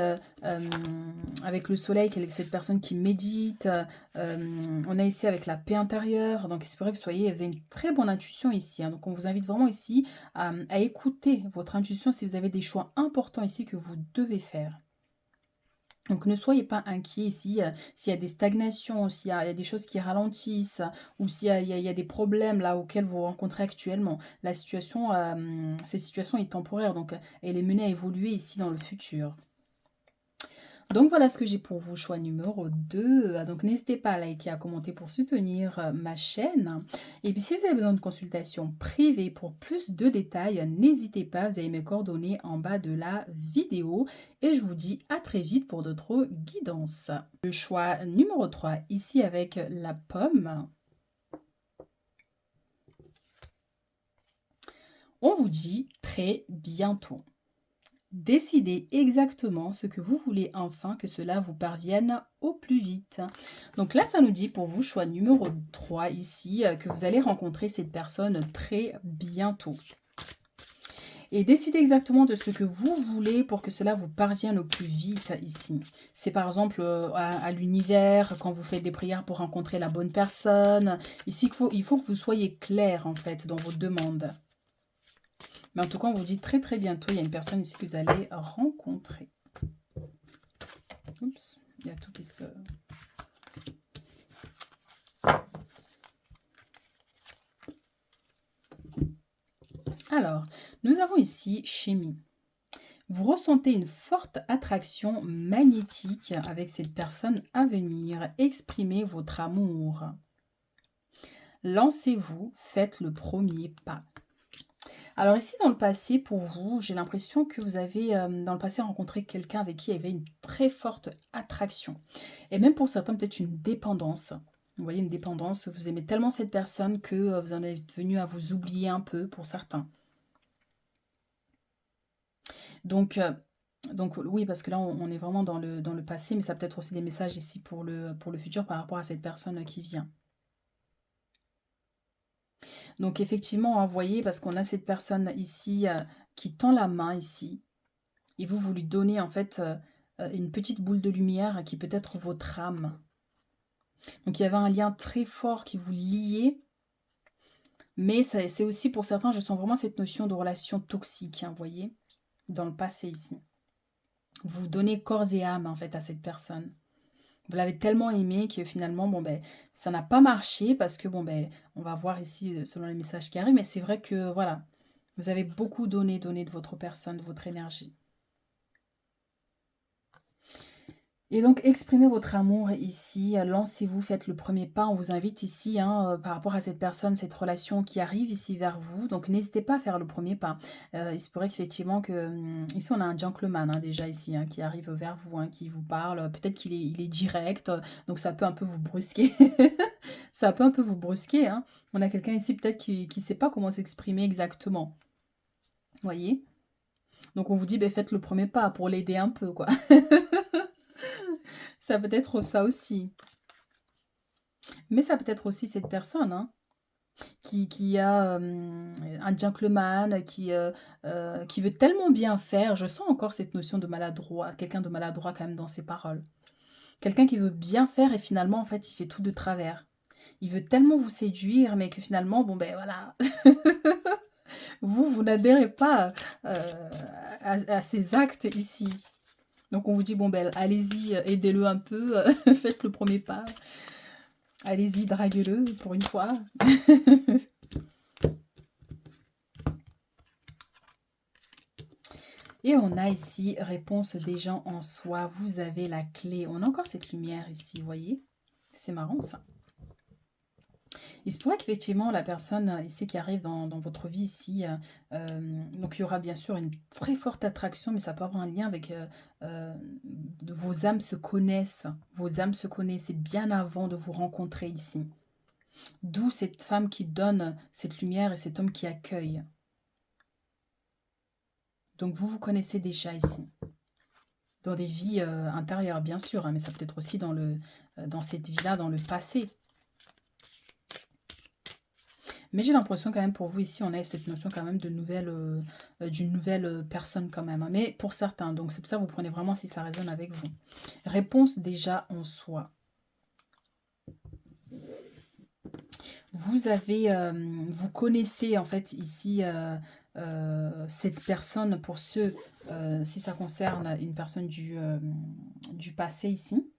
avec le soleil, cette personne qui médite. On a ici avec la paix intérieure. Donc c'est vrai que vous avez une très bonne intuition ici, hein. Donc on vous invite vraiment ici à écouter votre intuition si vous avez des choix importants ici que vous devez faire. Donc ne soyez pas inquiets ici, s'il y a des stagnations, il y a des choses qui ralentissent, ou s'il y a, il y a des problèmes là auxquels vous rencontrez actuellement. La situation, cette situation est temporaire, donc elle est menée à évoluer ici dans le futur. Donc voilà ce que j'ai pour vous, choix numéro 2. Donc n'hésitez pas à liker, à commenter pour soutenir ma chaîne. Et puis si vous avez besoin de consultation privée pour plus de détails, n'hésitez pas, vous avez mes coordonnées en bas de la vidéo. Et je vous dis à très vite pour d'autres guidances. Le choix numéro 3, ici avec la pomme. On vous dit très bientôt. Décidez exactement ce que vous voulez afin que cela vous parvienne au plus vite. Donc là, ça nous dit pour vous, choix numéro 3 ici, que vous allez rencontrer cette personne très bientôt. Et décidez exactement de ce que vous voulez pour que cela vous parvienne au plus vite ici. C'est par exemple à l'univers, quand vous faites des prières pour rencontrer la bonne personne. Ici, il faut que vous soyez clair en fait dans vos demandes. Mais en tout cas, on vous dit très très bientôt, il y a une personne ici que vous allez rencontrer. Oups, il y a tout qui se... Alors, nous avons ici chimie. Vous ressentez une forte attraction magnétique avec cette personne à venir. Exprimez votre amour. Lancez-vous, faites le premier pas. Alors ici, dans le passé, pour vous, j'ai l'impression que vous avez, dans le passé, rencontré quelqu'un avec qui il y avait une très forte attraction. Et même pour certains, peut-être une dépendance. Vous voyez, une dépendance, vous aimez tellement cette personne que vous en êtes venu à vous oublier un peu pour certains. Donc, oui, parce que là, on est vraiment dans le passé, mais ça peut être aussi des messages ici pour le futur par rapport à cette personne qui vient. Donc effectivement, hein, vous voyez, parce qu'on a cette personne ici qui tend la main ici, et vous lui donnez en fait une petite boule de lumière qui peut être votre âme. Donc il y avait un lien très fort qui vous liait, mais c'est aussi pour certains, je sens vraiment cette notion de relation toxique, hein, vous voyez, dans le passé ici. Vous donnez corps et âme en fait à cette personne. Vous l'avez tellement aimé que finalement, bon ben, ça n'a pas marché parce que bon ben, on va voir ici selon les messages qui arrivent, mais c'est vrai que voilà, vous avez beaucoup donné de votre personne, de votre énergie. Et donc, exprimez votre amour ici, lancez-vous, faites le premier pas. On vous invite ici, hein, par rapport à cette personne, cette relation qui arrive ici vers vous. Donc, n'hésitez pas à faire le premier pas. Il se pourrait qu'effectivement, ici, on a un gentleman hein, déjà ici, hein, qui arrive vers vous, hein, qui vous parle. Peut-être il est direct, donc ça peut un peu vous brusquer. Ça peut un peu vous brusquer. Hein. On a quelqu'un ici peut-être qui ne sait pas comment s'exprimer exactement. Vous voyez? Donc, on vous dit, ben, faites le premier pas pour l'aider un peu, quoi. Ça peut être ça aussi. Mais ça peut être aussi cette personne hein, qui a un gentleman, qui veut tellement bien faire. Je sens encore cette notion de maladroit, quelqu'un de maladroit quand même dans ses paroles. Quelqu'un qui veut bien faire et finalement, en fait, il fait tout de travers. Il veut tellement vous séduire, mais que finalement, bon ben voilà, vous n'adhérez pas à ces actes ici. Donc on vous dit, bon ben allez-y, aidez-le un peu, faites le premier pas. Allez-y, draguez-le pour une fois. Et on a ici réponse des gens en soi. Vous avez la clé. On a encore cette lumière ici, vous voyez? C'est marrant ça. Il se pourrait qu'effectivement la personne ici qui arrive dans votre vie ici, donc il y aura bien sûr une très forte attraction, mais ça peut avoir un lien avec vos âmes se connaissent. Vos âmes se connaissent. C'est bien avant de vous rencontrer ici. D'où cette femme qui donne cette lumière et cet homme qui accueille. Donc vous vous connaissez déjà ici. Dans des vies intérieures, bien sûr, hein, mais ça peut être aussi dans cette vie-là, dans le passé. Mais j'ai l'impression quand même pour vous ici, on a cette notion quand même d'une nouvelle personne quand même, hein. Mais pour certains, donc c'est pour ça que vous prenez vraiment si ça résonne avec vous. Réponse déjà en soi. Vous connaissez en fait ici cette personne pour ceux, si ça concerne une personne du passé ici.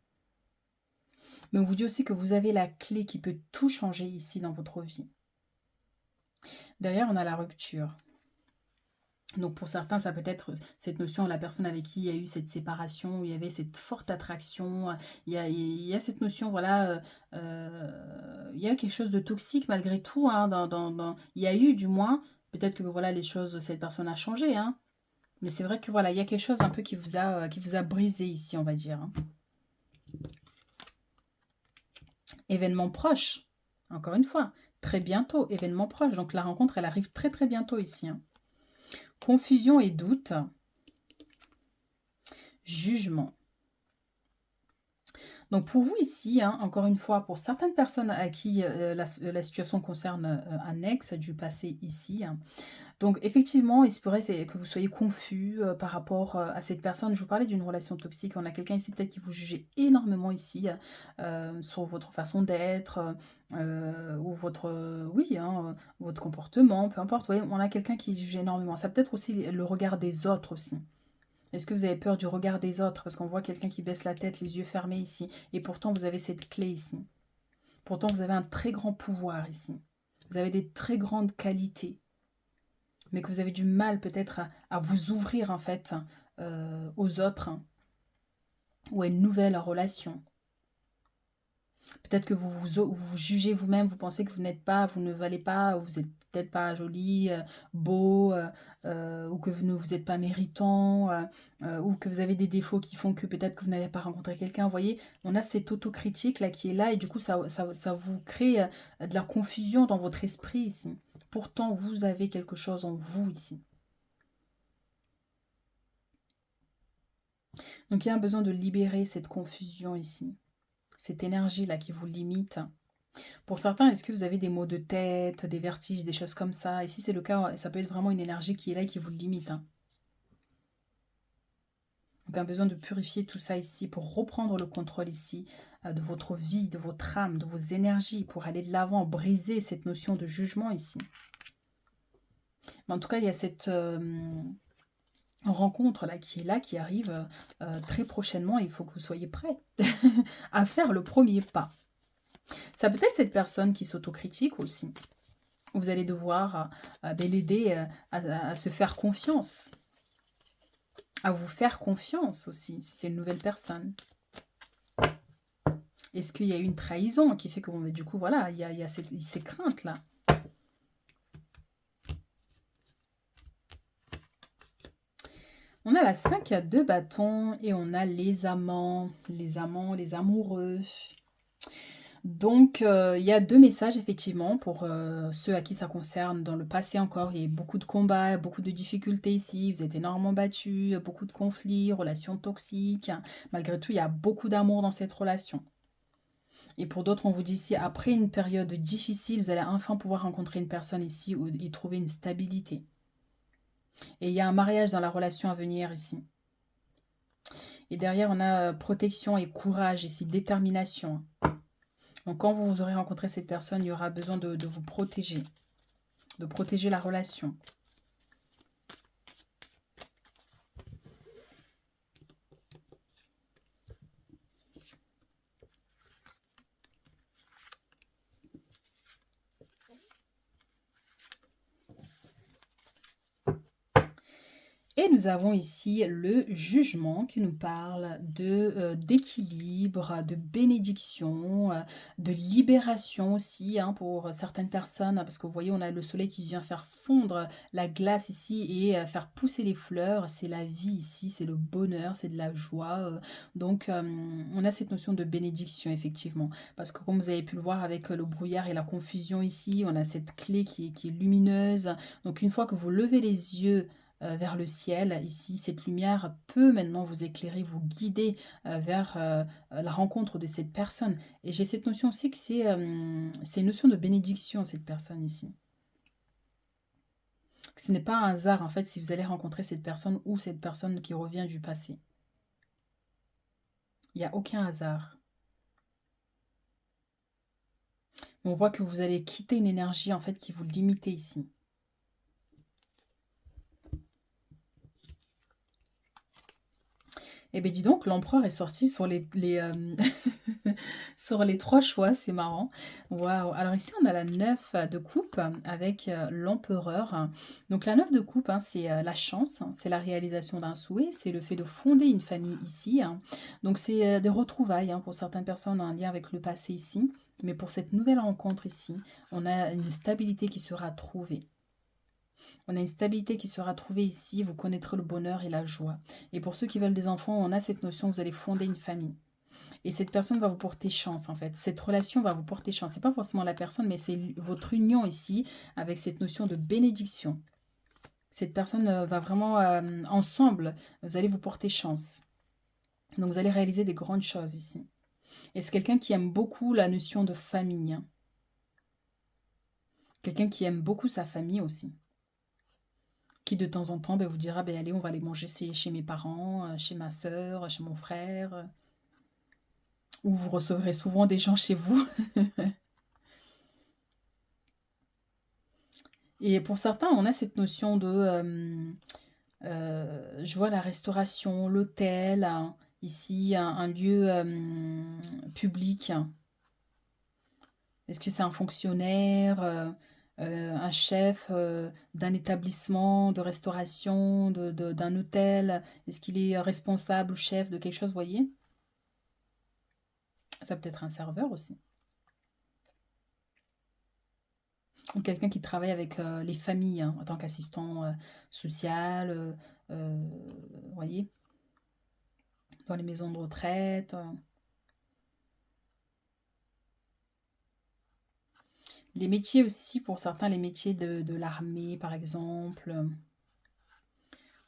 Mais on vous dit aussi que vous avez la clé qui peut tout changer ici dans votre vie. Derrière, on a la rupture. Donc pour certains, ça peut être cette notion, la personne avec qui il y a eu cette séparation, où il y avait cette forte attraction, il y a cette notion, voilà, il y a quelque chose de toxique malgré tout, hein, il y a eu du moins, peut-être que voilà, les choses, cette personne a changé, hein, mais c'est vrai que voilà, il y a quelque chose un peu qui vous a brisé ici, on va dire, hein. Événement proche, encore une fois, très bientôt, événement proche, donc la rencontre, elle arrive très très bientôt ici, hein. Confusion et doute. Jugement. Donc pour vous ici, hein, encore une fois, pour certaines personnes à qui la situation concerne un ex du passé ici, hein, donc effectivement, il se pourrait que vous soyez confus par rapport à cette personne. Je vous parlais d'une relation toxique. On a quelqu'un ici peut-être qui vous jugeait énormément ici sur votre façon d'être ou votre, oui, hein, votre comportement, peu importe. Vous voyez, on a quelqu'un qui juge énormément. Ça peut être aussi le regard des autres aussi. Est-ce que vous avez peur du regard des autres? Parce qu'on voit quelqu'un qui baisse la tête, les yeux fermés ici. Et pourtant, vous avez cette clé ici. Pourtant, vous avez un très grand pouvoir ici. Vous avez des très grandes qualités. Mais que vous avez du mal peut-être à vous ouvrir en fait aux autres ou à une nouvelle relation. Peut-être que vous jugez vous-même, vous pensez que vous n'êtes pas, vous ne valez pas, ou vous n'êtes peut-être pas joli, beau, ou que vous n'êtes pas méritant, ou que vous avez des défauts qui font que peut-être que vous n'allez pas rencontrer quelqu'un. Vous voyez, on a cette autocritique là qui est là, et du coup, ça vous crée de la confusion dans votre esprit ici. Pourtant, vous avez quelque chose en vous ici. Donc, il y a un besoin de libérer cette confusion ici. Cette énergie-là qui vous limite. Pour certains, est-ce que vous avez des maux de tête, des vertiges, des choses comme ça? Et si c'est le cas, ça peut être vraiment une énergie qui est là et qui vous limite, hein. Donc un besoin de purifier tout ça ici pour reprendre le contrôle ici de votre vie, de votre âme, de vos énergies, pour aller de l'avant, briser cette notion de jugement ici. Mais en tout cas, il y a cette rencontre là, qui arrive très prochainement. Il faut que vous soyez prêts à faire le premier pas. Ça peut être cette personne qui s'autocritique aussi. Vous allez devoir l'aider à se faire confiance. À vous faire confiance aussi, si c'est une nouvelle personne. Est-ce qu'il y a eu une trahison qui fait que, du coup, voilà, il y a ces craintes-là. On a la 5 à 2 bâtons et on a les amants, les amoureux. Donc, il y a deux messages, effectivement, pour ceux à qui ça concerne. Dans le passé encore, il y a eu beaucoup de combats, beaucoup de difficultés ici. Vous êtes énormément battus, beaucoup de conflits, relations toxiques. Malgré tout, il y a beaucoup d'amour dans cette relation. Et pour d'autres, on vous dit ici, après une période difficile, vous allez enfin pouvoir rencontrer une personne ici et trouver une stabilité. Et il y a un mariage dans la relation à venir ici. Et derrière, on a protection et courage ici, détermination. Donc quand vous aurez rencontré cette personne, il y aura besoin de vous protéger, de protéger la relation. Et Et nous avons ici le jugement qui nous parle d'équilibre, de bénédiction, de libération aussi hein, pour certaines personnes. Parce que vous voyez, on a le soleil qui vient faire fondre la glace ici et faire pousser les fleurs. C'est la vie ici, c'est le bonheur, c'est de la joie. Donc, on a cette notion de bénédiction, effectivement. Parce que comme vous avez pu le voir avec le brouillard et la confusion ici, on a cette clé qui est lumineuse. Donc, une fois que vous levez les yeux vers le ciel, ici, cette lumière peut maintenant vous éclairer, vous guider vers la rencontre de cette personne. Et j'ai cette notion aussi que c'est une notion de bénédiction, cette personne ici. Ce n'est pas un hasard, en fait, si vous allez rencontrer cette personne ou cette personne qui revient du passé. Il n'y a aucun hasard. On voit que vous allez quitter une énergie, en fait, qui vous limite ici. Eh bien, dis donc, l'empereur est sorti sur sur les 3 choix, c'est marrant. Waouh! Alors ici, on a la 9 de coupe avec l'empereur. Donc la 9 de coupe, hein, c'est la chance, hein, c'est la réalisation d'un souhait, c'est le fait de fonder une famille ici. Hein. Donc c'est des retrouvailles hein, pour certaines personnes en lien avec le passé ici. Mais pour cette nouvelle rencontre ici, on a une stabilité qui sera trouvée. On a une stabilité qui sera trouvée ici, vous connaîtrez le bonheur et la joie. Et pour ceux qui veulent des enfants, on a cette notion, vous allez fonder une famille. Et cette personne va vous porter chance, en fait. Cette relation va vous porter chance. C'est pas forcément la personne, mais c'est votre union ici, avec cette notion de bénédiction. Cette personne va vraiment, ensemble, vous allez vous porter chance. Donc, vous allez réaliser des grandes choses ici. Et c'est quelqu'un qui aime beaucoup la notion de famille. Hein. Quelqu'un qui aime beaucoup sa famille aussi. Qui de temps en temps ben, vous dira, ben, allez, on va aller manger chez mes parents, chez ma soeur, chez mon frère. Ou vous recevrez souvent des gens chez vous. Et pour certains, on a cette notion de, je vois la restauration, l'hôtel, hein, ici, un lieu public. Est-ce que c'est un fonctionnaire, un chef d'un établissement de restauration, d'un hôtel? Est-ce qu'il est responsable ou chef de quelque chose, vous voyez? Ça peut être un serveur aussi. Ou quelqu'un qui travaille avec les familles hein, en tant qu'assistant social, vous voyez, dans les maisons de retraite. Les métiers aussi, pour certains, les métiers de l'armée, par exemple,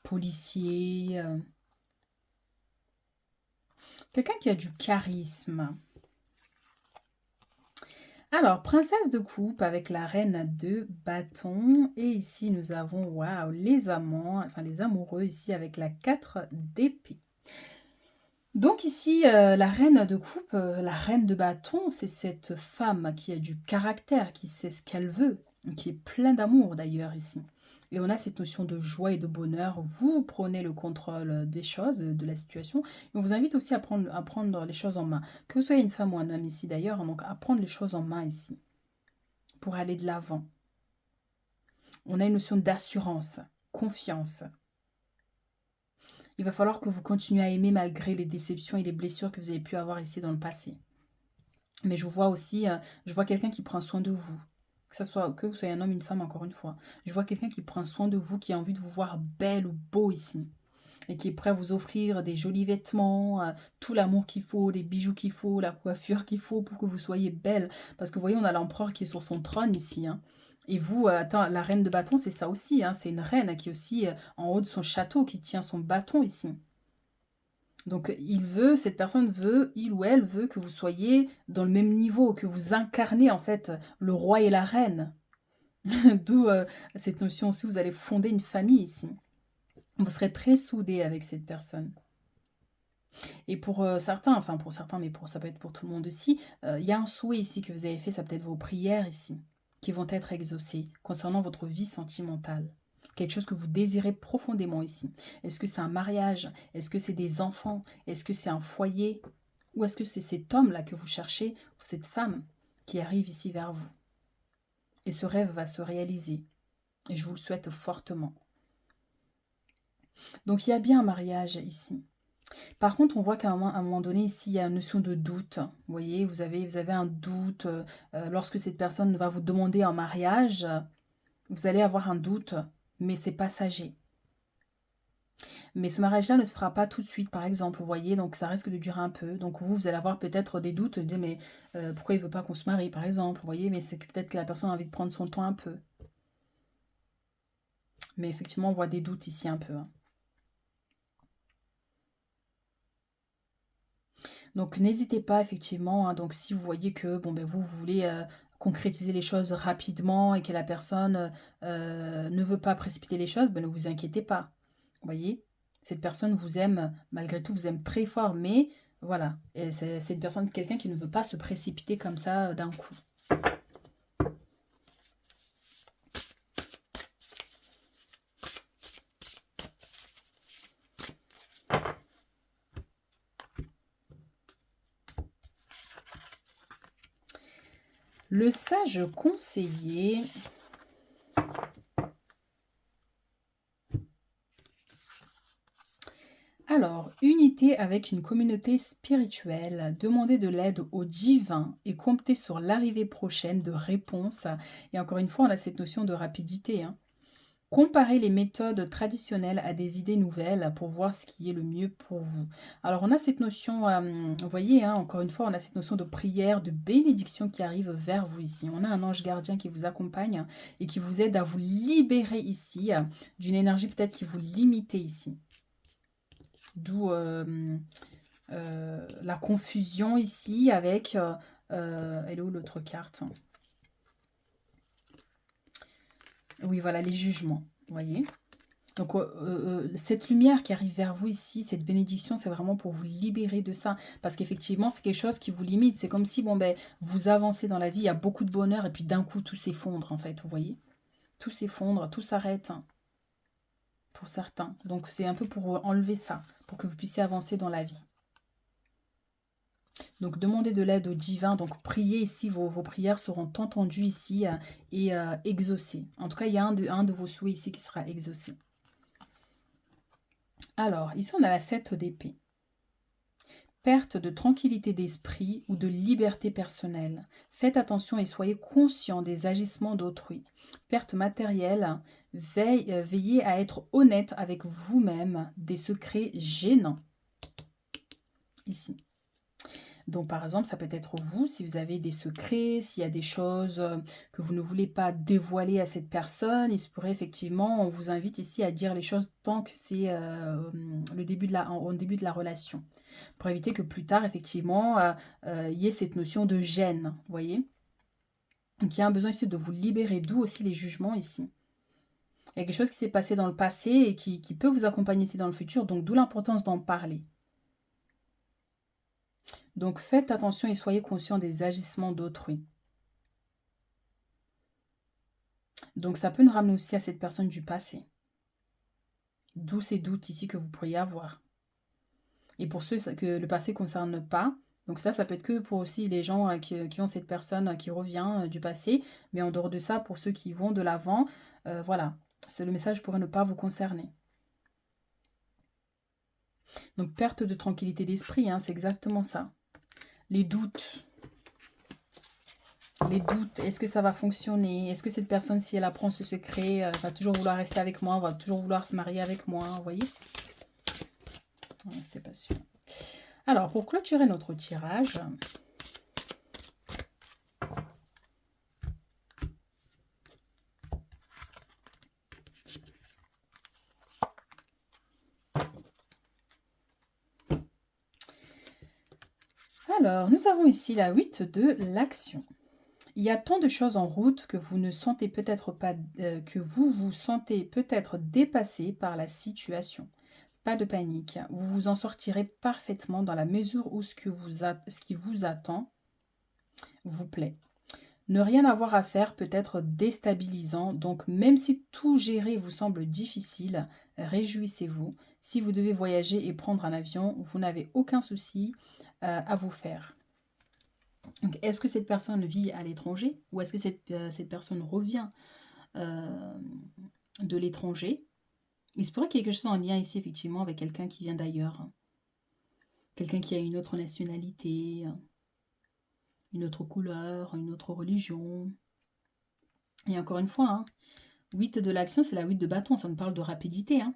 policier. Quelqu'un qui a du charisme. Alors, princesse de coupe avec la reine de bâton. Et ici, nous avons, waouh, les amants, enfin les amoureux ici avec la 4 d'épée. Donc ici, la reine de coupe, la reine de bâton, c'est cette femme qui a du caractère, qui sait ce qu'elle veut, qui est plein d'amour d'ailleurs ici. Et on a cette notion de joie et de bonheur. Vous prenez le contrôle des choses, de la situation. Et on vous invite aussi à prendre les choses en main. Que vous soyez une femme ou un homme ici d'ailleurs, donc à prendre les choses en main ici, pour aller de l'avant. On a une notion d'assurance, confiance. Il va falloir que vous continuez à aimer malgré les déceptions et les blessures que vous avez pu avoir ici dans le passé. Mais je vois aussi, je vois quelqu'un qui prend soin de vous. Que vous soyez un homme, une femme, encore une fois. Je vois quelqu'un qui prend soin de vous, qui a envie de vous voir belle ou beau ici. Et qui est prêt à vous offrir des jolis vêtements, tout l'amour qu'il faut, les bijoux qu'il faut, la coiffure qu'il faut pour que vous soyez belle. Parce que vous voyez, on a l'empereur qui est sur son trône ici. Hein. Et vous, attends, la reine de bâton, c'est ça aussi. Hein. C'est une reine qui est aussi en haut de son château, qui tient son bâton ici. Donc cette personne veut, il ou elle veut que vous soyez dans le même niveau, que vous incarnez en fait le roi et la reine. D'où cette notion aussi, vous allez fonder une famille ici. Vous serez très soudés avec cette personne. Et pour certains, enfin pour certains, mais ça peut être pour tout le monde aussi, il y a un souhait ici que vous avez fait, ça peut être vos prières ici, qui vont être exaucées concernant votre vie sentimentale. Quelque chose que vous désirez profondément ici. Est-ce que c'est un mariage? Est-ce que c'est des enfants? Est-ce que c'est un foyer? Ou est-ce que c'est cet homme-là que vous cherchez, ou cette femme qui arrive ici vers vous? Et ce rêve va se réaliser. Et je vous le souhaite fortement. Donc il y a bien un mariage ici. Par contre, on voit qu'à un moment donné, ici, il y a une notion de doute. Vous voyez, vous avez un doute. Lorsque cette personne va vous demander en mariage, vous allez avoir un doute, mais c'est passager. Mais ce mariage-là ne se fera pas tout de suite, par exemple, vous voyez, donc ça risque de durer un peu. Donc vous allez avoir peut-être des doutes, de dire, mais pourquoi il ne veut pas qu'on se marie, par exemple, vous voyez, mais c'est que peut-être que la personne a envie de prendre son temps un peu. Mais effectivement, on voit des doutes ici un peu, hein. Donc n'hésitez pas effectivement, hein, donc si vous voyez que bon, ben, vous voulez concrétiser les choses rapidement et que la personne ne veut pas précipiter les choses, ben, ne vous inquiétez pas. Vous voyez, cette personne vous aime, malgré tout, vous aime très fort, mais voilà, et c'est une personne, quelqu'un qui ne veut pas se précipiter comme ça d'un coup. Le sage conseiller. Alors, unité avec une communauté spirituelle, demander de l'aide au divin et compter sur l'arrivée prochaine de réponses. Et encore une fois, on a cette notion de rapidité, hein. Comparer les méthodes traditionnelles à des idées nouvelles pour voir ce qui est le mieux pour vous. Alors, on a cette notion, vous voyez, hein, encore une fois, on a cette notion de prière, de bénédiction qui arrive vers vous ici. On a un ange gardien qui vous accompagne et qui vous aide à vous libérer ici d'une énergie peut-être qui vous limitait ici. D'où la confusion ici avec... elle est où l'autre carte? Oui, voilà, les jugements, vous voyez. Donc, cette lumière qui arrive vers vous ici, cette bénédiction, c'est vraiment pour vous libérer de ça. Parce qu'effectivement, c'est quelque chose qui vous limite. C'est comme si, bon, ben, vous avancez dans la vie, il y a beaucoup de bonheur, et puis d'un coup, tout s'effondre, en fait, vous voyez. Tout s'effondre, tout s'arrête, hein, pour certains. Donc, c'est un peu pour enlever ça, pour que vous puissiez avancer dans la vie. Donc, demandez de l'aide au divin. Donc, priez ici, vos prières seront entendues ici et exaucées. En tout cas, il y a un de vos souhaits ici qui sera exaucé. Alors, ici, on a la 7 d'épée. Perte de tranquillité d'esprit ou de liberté personnelle. Faites attention et soyez conscient des agissements d'autrui. Perte matérielle. Veillez à être honnête avec vous-même. Des secrets gênants. Ici. Donc, par exemple, ça peut être vous, si vous avez des secrets, s'il y a des choses que vous ne voulez pas dévoiler à cette personne, il se pourrait effectivement, on vous invite ici à dire les choses tant que c'est au début de la relation. Pour éviter que plus tard, effectivement, il y ait cette notion de gêne, vous voyez. Donc, il y a un besoin ici de vous libérer, d'où aussi les jugements ici. Il y a quelque chose qui s'est passé dans le passé et qui peut vous accompagner ici dans le futur, donc d'où l'importance d'en parler. Donc faites attention et soyez conscient des agissements d'autrui. Donc ça peut nous ramener aussi à cette personne du passé. D'où ces doutes ici que vous pourriez avoir. Et pour ceux que le passé ne concerne pas, donc ça peut être que pour aussi les gens qui ont cette personne qui revient du passé. Mais en dehors de ça, pour ceux qui vont de l'avant, voilà, c'est le message pourrait ne pas vous concerner. Donc perte de tranquillité d'esprit, hein, c'est exactement ça. Les doutes. Les doutes, est-ce que ça va fonctionner? Est-ce que cette personne, si elle apprend ce secret, va toujours vouloir rester avec moi, va toujours vouloir se marier avec moi, vous voyez? C'était pas sûr. Alors, pour clôturer notre tirage, alors, nous avons ici la 8 de l'action. Il y a tant de choses en route que vous ne sentez peut-être pas, que vous vous sentez peut-être dépassé par la situation. Pas de panique, vous vous en sortirez parfaitement dans la mesure où ce qui vous attend vous plaît. Ne rien avoir à faire peut être déstabilisant, donc même si tout gérer vous semble difficile, réjouissez-vous. Si vous devez voyager et prendre un avion, vous n'avez aucun souci à vous faire. Est-ce que cette personne vit à l'étranger ou est-ce que cette personne revient de l'étranger? Il se pourrait qu'il y ait quelque chose en lien ici, effectivement, avec quelqu'un qui vient d'ailleurs, hein. Quelqu'un qui a une autre nationalité, une autre couleur, une autre religion. Et encore une fois, hein, 8 de l'action, c'est la 8 de bâton, ça me parle de rapidité, hein.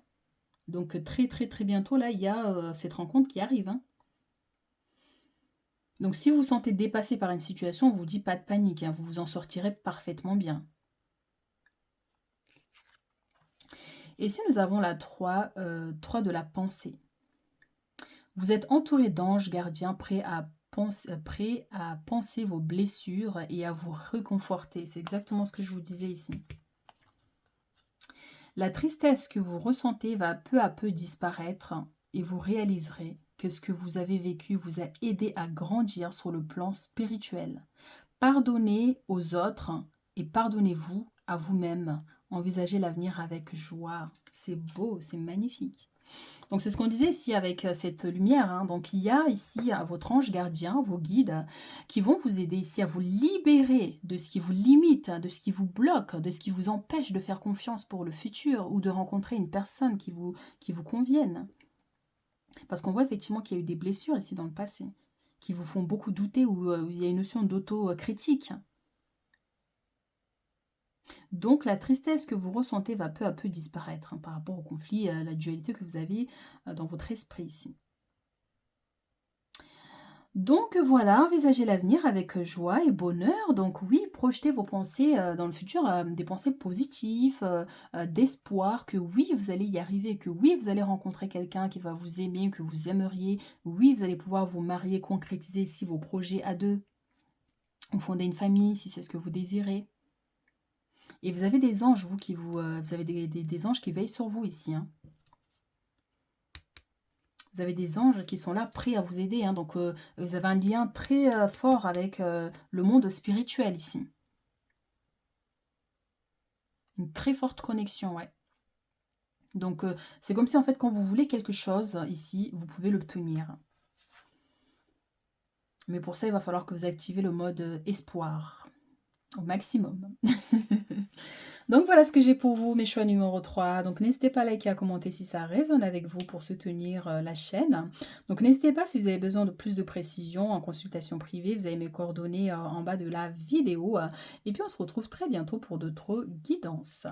Donc très très très bientôt, là, il y a cette rencontre qui arrive, hein. Donc si vous vous sentez dépassé par une situation, on vous dit pas de panique, hein, vous vous en sortirez parfaitement bien. Et si nous avons la 3, 3 de la pensée. Vous êtes entouré d'anges gardiens prêts à penser vos blessures et à vous réconforter. C'est exactement ce que je vous disais ici. La tristesse que vous ressentez va peu à peu disparaître et vous réaliserez que ce que vous avez vécu vous a aidé à grandir sur le plan spirituel. Pardonnez aux autres et pardonnez-vous à vous-même. Envisagez l'avenir avec joie. C'est beau, c'est magnifique. Donc c'est ce qu'on disait ici avec cette lumière, hein. Donc il y a ici votre ange gardien, vos guides, qui vont vous aider ici à vous libérer de ce qui vous limite, de ce qui vous bloque, de ce qui vous empêche de faire confiance pour le futur ou de rencontrer une personne qui vous convienne. Parce qu'on voit effectivement qu'il y a eu des blessures ici dans le passé, qui vous font beaucoup douter ou il y a une notion d'auto-critique. Donc la tristesse que vous ressentez va peu à peu disparaître, hein, par rapport au conflit, à la dualité que vous avez dans votre esprit ici. Donc voilà, envisagez l'avenir avec joie et bonheur. Donc oui, projetez vos pensées dans le futur, des pensées positives, d'espoir, que oui, vous allez y arriver, que oui, vous allez rencontrer quelqu'un qui va vous aimer, que vous aimeriez. Oui, vous allez pouvoir vous marier, concrétiser ici vos projets à deux, ou fonder une famille si c'est ce que vous désirez. Et vous avez des anges, vous avez des anges qui veillent sur vous ici, hein. Vous avez des anges qui sont là, prêts à vous aider, hein. Donc, vous avez un lien très fort avec le monde spirituel ici. Une très forte connexion, ouais. Donc, c'est comme si, en fait, quand vous voulez quelque chose, ici, vous pouvez l'obtenir. Mais pour ça, il va falloir que vous activez le mode espoir au maximum. Donc voilà ce que j'ai pour vous, mes choix numéro 3. Donc n'hésitez pas à liker, à commenter si ça résonne avec vous pour soutenir la chaîne. Donc n'hésitez pas si vous avez besoin de plus de précision en consultation privée, vous avez mes coordonnées en bas de la vidéo. Et puis on se retrouve très bientôt pour d'autres guidances.